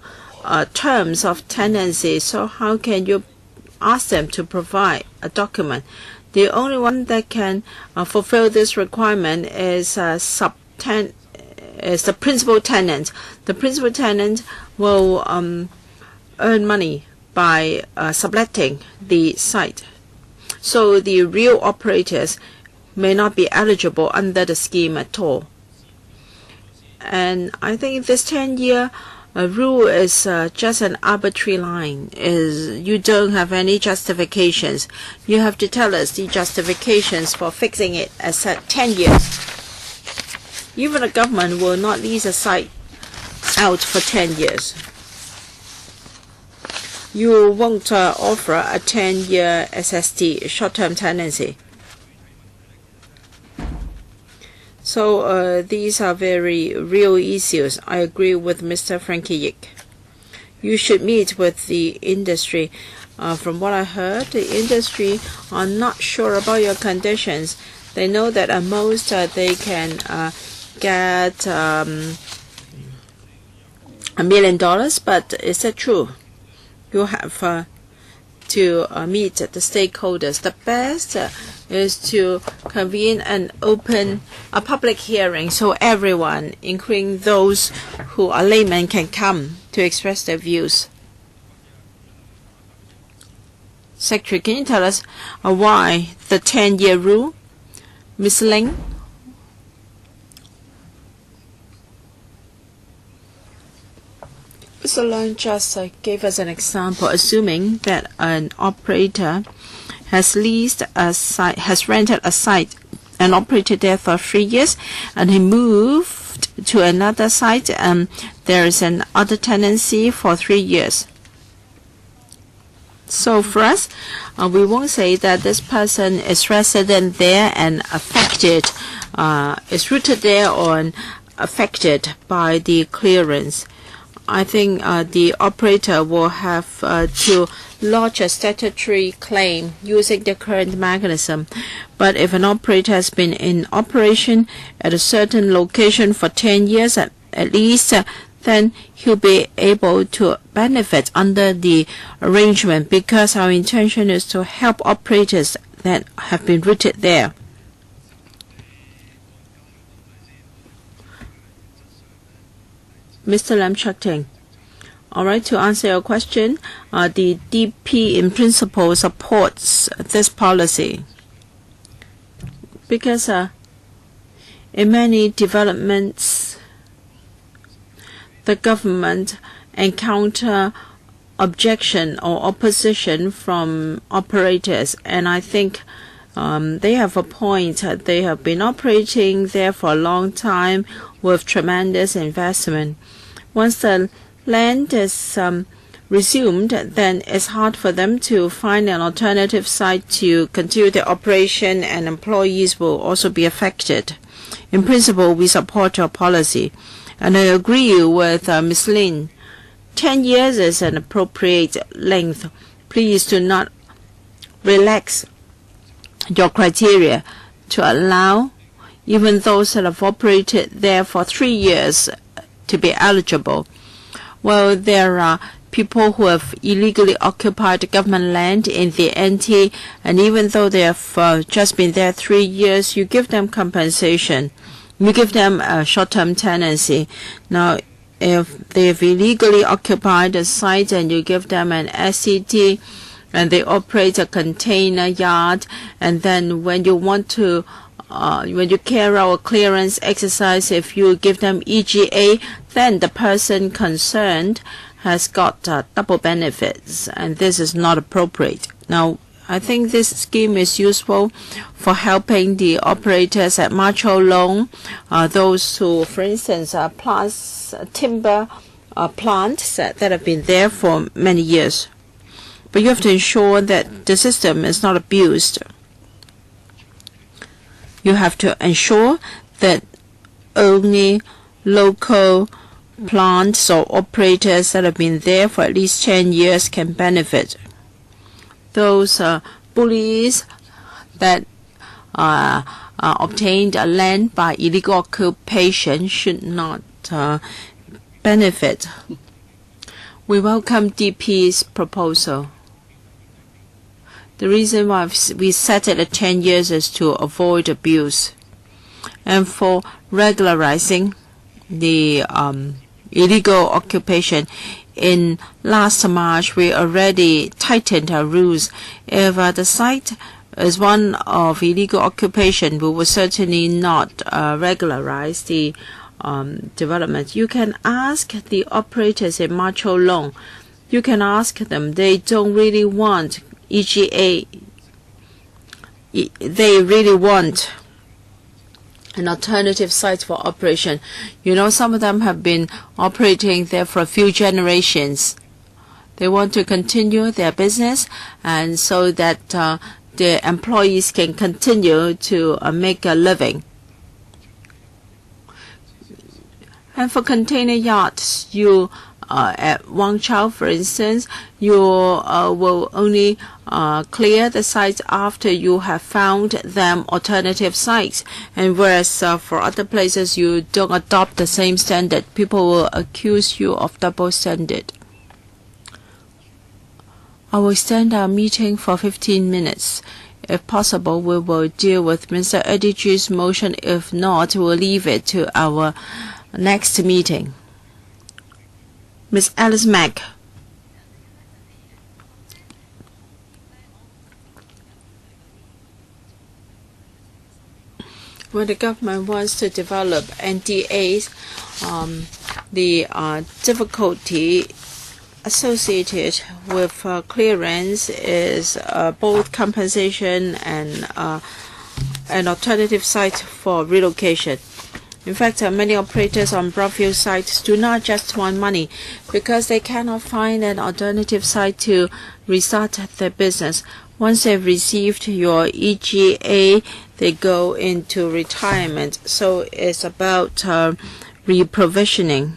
terms of tenancy. So how can you ask them to provide a document? The only one that can fulfill this requirement is the principal tenant. The principal tenant will earn money by subletting the site. So the real operators may not be eligible under the scheme at all. And I think this 10-year rule is just an arbitrary line. You don't have any justifications. You have to tell us the justifications for fixing it as at 10 years. Even the government will not lease a site out for 10 years. You won't offer a 10-year SST, short-term tenancy. So these are very real issues. I agree with Mr. Frankie Yik. You should meet with the industry. From what I heard, the industry are not sure about your conditions. They know that at most they can get $1 million, but is that true? You have to meet the stakeholders. The best is to convene and open a public hearing so everyone, including those who are laymen, can come to express their views. Secretary, can you tell us why the 10-year rule? Ms. Ling? Mr. Leung just gave us an example, assuming that an operator has leased a site, has rented a site and operated there for 3 years, and he moved to another site and there is an other tenancy for 3 years. So for us, we won't say that this person is resident there and affected, is rooted there or affected by the clearance. I think the operator will have to lodge a statutory claim using the current mechanism. But if an operator has been in operation at a certain location for 10 years at least, then he'll be able to benefit under the arrangement, because our intention is to help operators that have been rooted there. Mr. Lam Chak-ting. All right, to answer your question, the DP in principle supports this policy because in many developments, the government encounter objection or opposition from operators, and I think they have a point. They have been operating there for a long time with tremendous investment. Once the land is resumed, then it's hard for them to find an alternative site to continue their operation, and employees will also be affected. In principle, we support your policy, and I agree with Ms. Lin. 10 years is an appropriate length. Please do not relax your criteria to allow even those that have operated there for 3 years to be eligible. Well, there are people who have illegally occupied government land in the NT, and even though they have just been there 3 years, you give them compensation. You give them a short-term tenancy. Now, if they've illegally occupied a site and you give them an SCT, and they operate a container yard, and then when you want to when you carry out a clearance exercise, if you give them EGA, then the person concerned has got double benefits, and this is not appropriate. Now, I think this scheme is useful for helping the operators at Ma Chau Long, those who, for instance, plants timber plants that have been there for many years. But you have to ensure that the system is not abused. You have to ensure that only local plants or operators that have been there for at least 10 years can benefit. Those bullies that obtained land by illegal occupation should not benefit. We welcome DP's proposal. The reason why we set it at 10 years is to avoid abuse. And for regularizing the illegal occupation, in last March, we already tightened our rules. If the site is one of illegal occupation, we will certainly not regularize the development. You can ask the operators in Ma Chau Long. You can ask them. They don't really want EGA. They really want an alternative site for operation. You know, some of them have been operating there for a few generations. They want to continue their business, and so that the employees can continue to make a living. And for container yachts, you at Wang Chau, for instance, you will only clear the sites after you have found them alternative sites. And whereas for other places you don't adopt the same standard, people will accuse you of double standard. I will extend our meeting for 15 minutes. If possible, we will deal with Mr. Eddie Chu's motion. If not, we'll leave it to our next meeting. Ms. Alice Mack. When the government wants to develop NDAs, the difficulty associated with clearance is both compensation and an alternative site for relocation. In fact, many operators on brownfield sites do not just want money because they cannot find an alternative site to restart their business. Once they've received your EGA, they go into retirement. So it's about reprovisioning.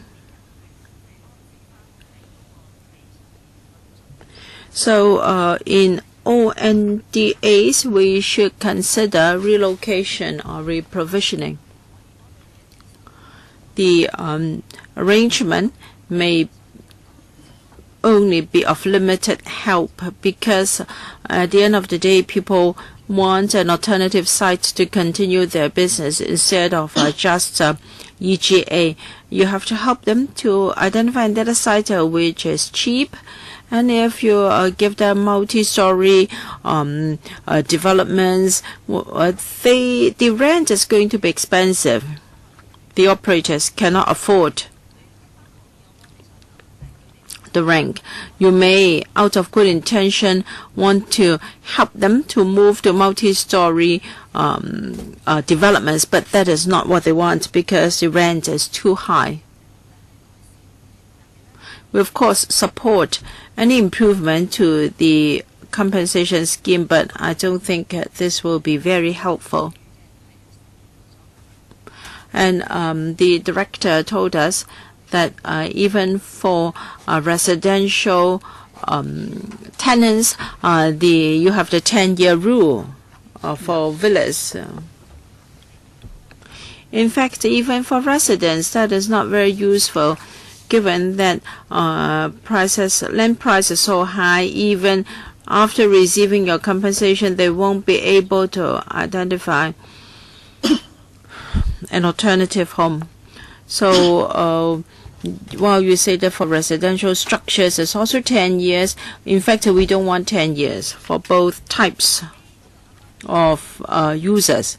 So in all NDAs, we should consider relocation or reprovisioning. The arrangement may only be of limited help because at the end of the day, people want an alternative site to continue their business instead of just EGA. You have to help them to identify another site which is cheap. And if you give them multi-story developments, the rent is going to be expensive. The operators cannot afford the rent. You may, out of good intention, want to help them to move to multi-story developments, but that is not what they want because the rent is too high. We, of course, support any improvement to the compensation scheme, but I don't think this will be very helpful. And the director told us that even for residential tenants, you have the 10-year rule for villas. In fact, even for residents, that is not very useful, given that land price is so high. Even after receiving your compensation, they won't be able to identify an alternative home. So while you say that for residential structures it's also 10 years, in fact we don't want 10 years for both types of users.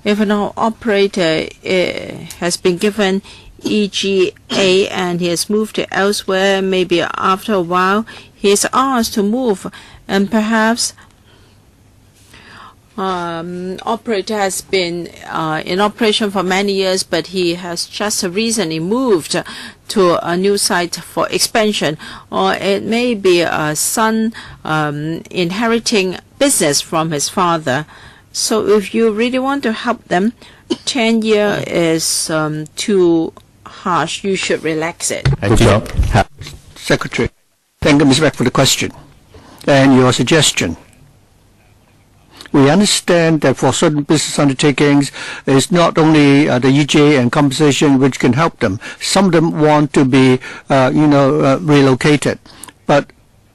If an operator has been given EGA and he has moved to elsewhere, maybe after a while he is asked to move, and perhaps operator has been in operation for many years, but he has just recently moved to a new site for expansion, or it may be a son inheriting business from his father. So if you really want to help them, 10 years is too harsh. You should relax it. Secretary, thank you, Ms. Beck, for the question and your suggestion. We understand that for certain business undertakings, it's not only the EGA and compensation which can help them. Some of them want to be, relocated. But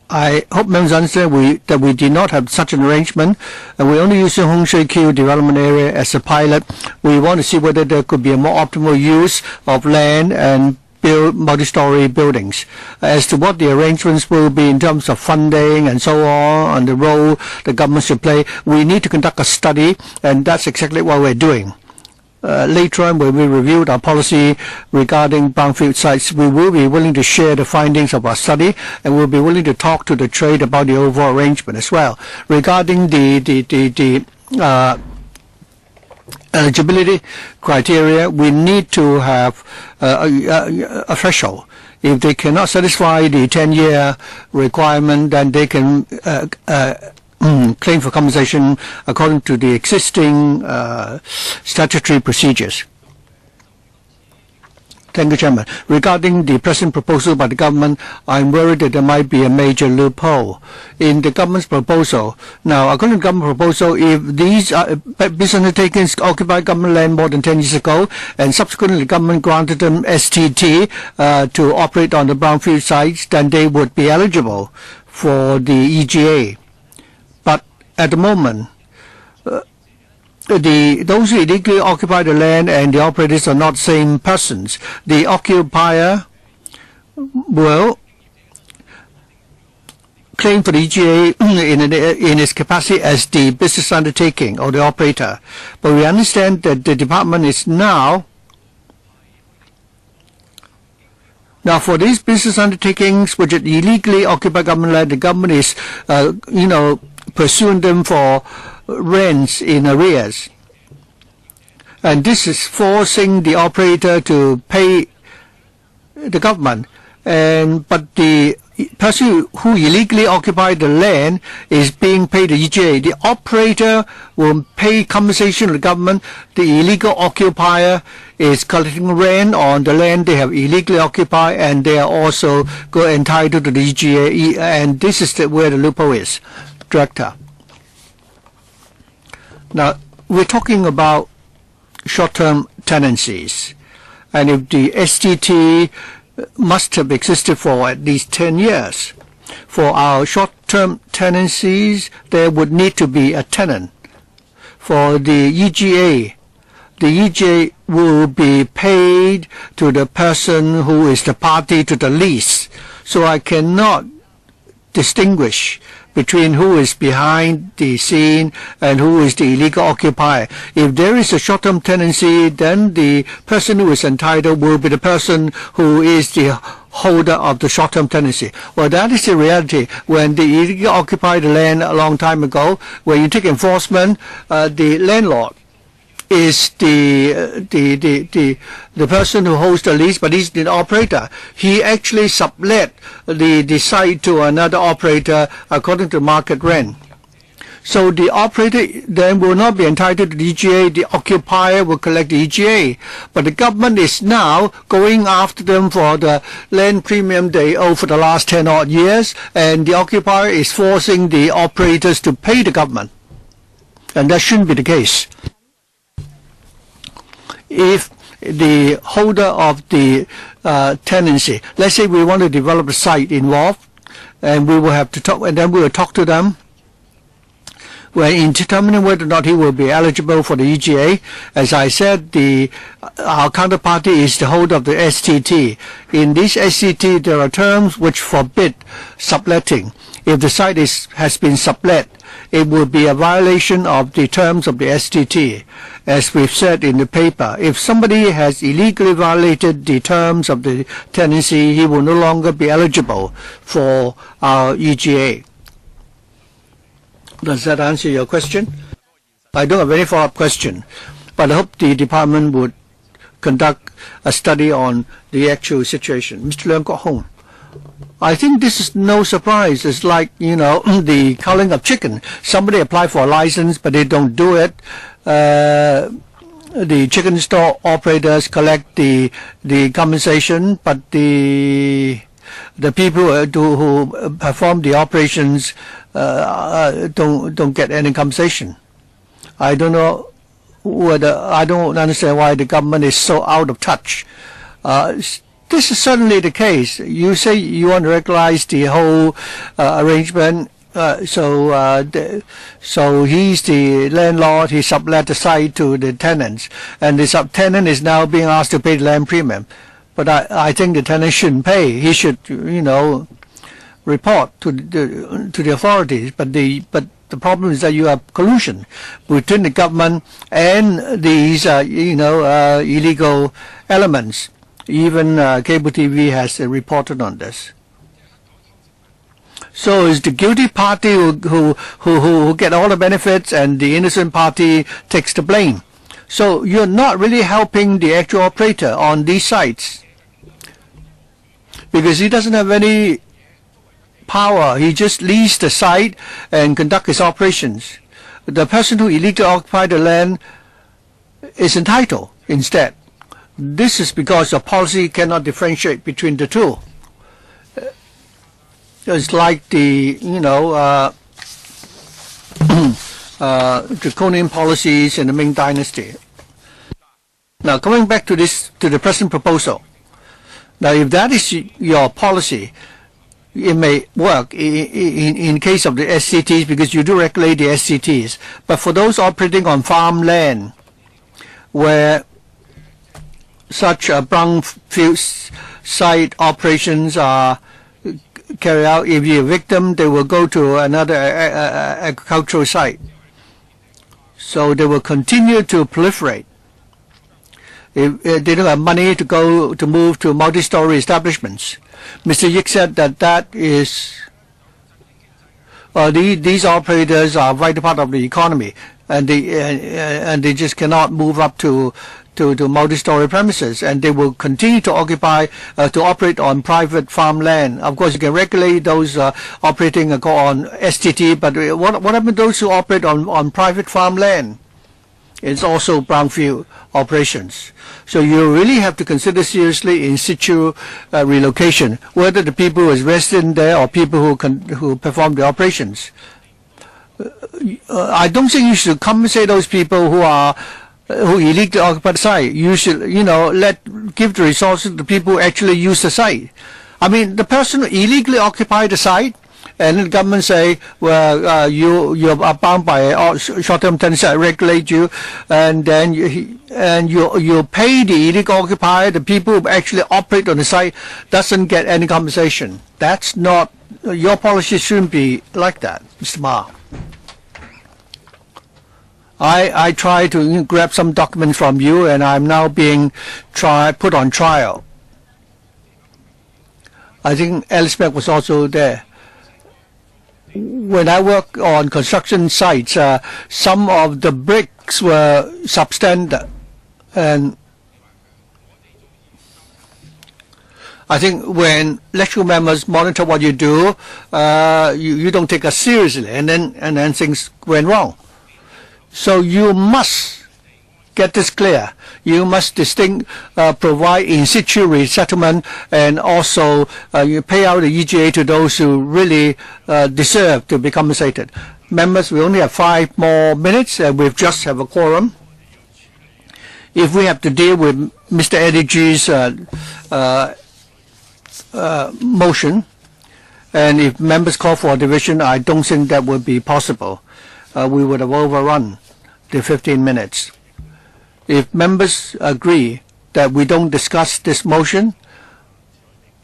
I hope members understand that we did not have such an arrangement, and we only use the Hon CHAN Han-pan development area as a pilot. We want to see whether there could be a more optimal use of land and build multi-story buildings. As to what the arrangements will be in terms of funding and so on, and the role the government should play, we need to conduct a study, and that's exactly what we're doing. Later on, when we reviewed our policy regarding brownfield sites, we will be willing to share the findings of our study, and we'll be willing to talk to the trade about the overall arrangement as well. Regarding the eligibility criteria, we need to have a threshold. If they cannot satisfy the 10-year requirement, then they can claim for compensation according to the existing statutory procedures. Thank you, Chairman. Regarding the present proposal by the government, I'm worried that there might be a major loophole in the government's proposal. Now, according to the government proposal, if these business undertakings occupied government land more than 10 years ago, and subsequently the government granted them STT to operate on the brownfield sites, then they would be eligible for the EGA. But at the moment, those who illegally occupy the land and the operators are not same persons. The occupier will claim for the EGA in its capacity as the business undertaking or the operator. But we understand that the department is now for these business undertakings which illegally occupy government land, the government is pursuing them for rents in arrears, and this is forcing the operator to pay the government. But the person who illegally occupied the land is being paid the EGA. The operator will pay compensation to the government. The illegal occupier is collecting rent on the land they have illegally occupied, and they are also entitled to the EGA. And this is where the loophole is. Director. Now, we're talking about short-term tenancies, and if the STT must have existed for at least 10 years, For our short-term tenancies, there would need to be a tenant. For the EGA will be paid to the person who is the party to the lease. So I cannot distinguish between who is behind the scene and who is the illegal occupier. If there is a short-term tenancy, then the person who is entitled will be the person who is the holder of the short-term tenancy. Well, that is the reality. When the illegal occupied the land a long time ago, when you take enforcement, the landlord is the person who holds the lease, but he's the operator. He actually sublet the site to another operator according to market rent. So the operator then will not be entitled to the EGA. The occupier will collect the EGA. But the government is now going after them for the land premium they owe for the last 10 odd years, and the occupier is forcing the operators to pay the government. And that shouldn't be the case. If the holder of the tenancy, let's say we want to develop a site involved, and we will have to talk, and then we will talk to them. In determining whether or not he will be eligible for the EGA, as I said, our counterparty is the holder of the STT. In this STT, there are terms which forbid subletting. If the site has been sublet, it will be a violation of the terms of the STT. As we've said in the paper, if somebody has illegally violated the terms of the tenancy, he will no longer be eligible for our EGA. Does that answer your question? I don't have any follow-up question, but I hope the department would conduct a study on the actual situation. Mr. Leung Kok Hong. I think this is no surprise. It's like, the culling of chicken. Somebody apply for a license, but they don't do it. The chicken store operators collect the compensation, but the people who perform the operations don't get any compensation. I don't know I don't understand why the government is so out of touch. This is certainly the case. You say you want to regularize the whole arrangement. So he's the landlord. He sublet the site to the tenants, and the subtenant is now being asked to pay the land premium. But I think the tenant shouldn't pay. He should, report to the authorities. But the problem is that you have collusion between the government and these, illegal elements. Even cable TV has reported on this. So it's the guilty party who get all the benefits, and the innocent party takes the blame. So you're not really helping the actual operator on these sites, because he doesn't have any power. He just leases the site and conducts his operations. The person who illegally occupied the land is entitled instead. This is because the policy cannot differentiate between the two. It's like the draconian policies in the Ming Dynasty. Now, coming back to the present proposal. Now, if that is your policy, it may work in case of the SCTs, because you do regulate the SCTs. But for those operating on farmland, where such brownfield site operations are carried out, if you're a victim, they will go to another agricultural site. So they will continue to proliferate. If they don't have money to move to multi-story establishments. Mr. Yik said that is these operators are a vital part of the economy, and they just cannot move up to multi-story premises, and they will continue to operate on private farmland. Of course, you can regulate those operating on STT, but what happened to those who operate on private farmland? It's also brownfield operations. So you really have to consider seriously in situ relocation, whether the people who is resident there or people who perform the operations. I don't think you should compensate those people who illegally occupy the site. You should, give the resources to the people who actually use the site. I mean, the person who illegally occupied the site, and the government say, well, you are bound by short-term tenancy, I regulate you, and then you pay the illegal occupier, the people who actually operate on the site doesn't get any compensation. That's not, your policy shouldn't be like that, Mr. Ma. I tried to grab some documents from you, and I'm now being put on trial. I think Elizabeth was also there. When I work on construction sites, some of the bricks were substandard, and I think when electrical members monitor what you do, you don't take us seriously, and then things went wrong. So you must get this clear. You must provide in situ resettlement, and also you pay out the EGA to those who really deserve to be compensated. Members, we only have 5 more minutes, and we just have a quorum. If we have to deal with Mr. Eddie G's motion, and if members call for a division, I don't think that would be possible. We would have overrun the 15 minutes. If members agree that we don't discuss this motion,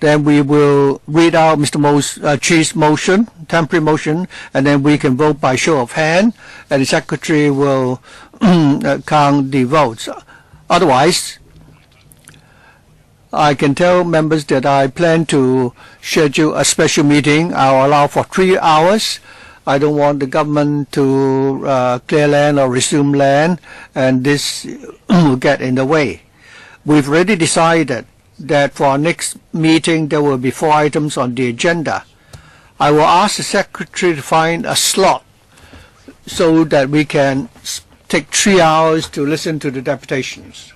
then we will read out Mr. Chi's motion, temporary motion, and then we can vote by show of hand, and the secretary will count the votes. Otherwise, I can tell members that I plan to schedule a special meeting. I'll allow for 3 hours. I don't want the government to clear land or resume land, and this will get in the way. We've already decided that for our next meeting there will be 4 items on the agenda. I will ask the secretary to find a slot so that we can take 3 hours to listen to the deputations.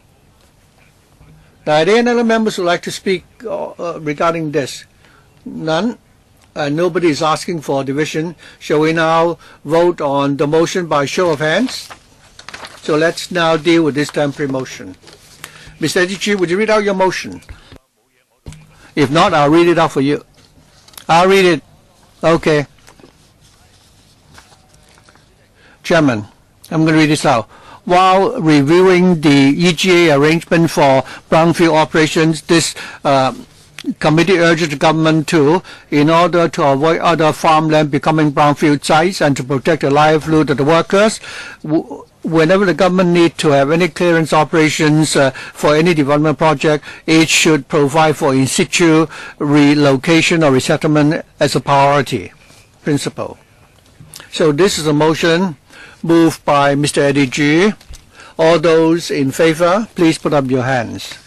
Now, are there any other members who would like to speak regarding this? None? Nobody is asking for a division. Shall we now vote on the motion by show of hands? So let's now deal with this temporary motion. Mr. Edichi, would you read out your motion? If not, I'll read it out for you. I'll read it. Okay. Chairman, I'm going to read this out. While reviewing the EGA arrangement for brownfield operations, this committee urges the government to, in order to avoid other farmland becoming brownfield sites and to protect the livelihood of the workers, whenever the government needs to have any clearance operations for any development project, it should provide for in situ relocation or resettlement as a priority principle. So this is a motion moved by Mr. Eddie G. All those in favor, please put up your hands.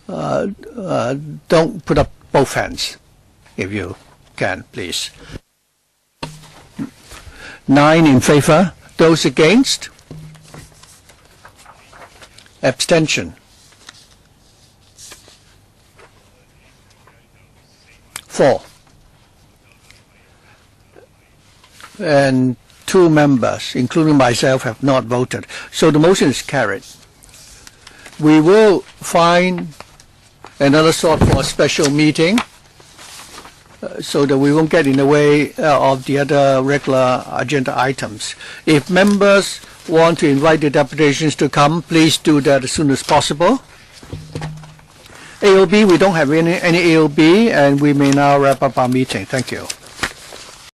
Don't put up both hands, if you can, please. 9 in favor. Those against? Abstention. 4. And 2 members, including myself, have not voted. So the motion is carried. We will find another slot for a special meeting so that we won't get in the way of the other regular agenda items. If members want to invite the deputations to come, please do that as soon as possible. AOB, we don't have any AOB, and we may now wrap up our meeting. Thank you.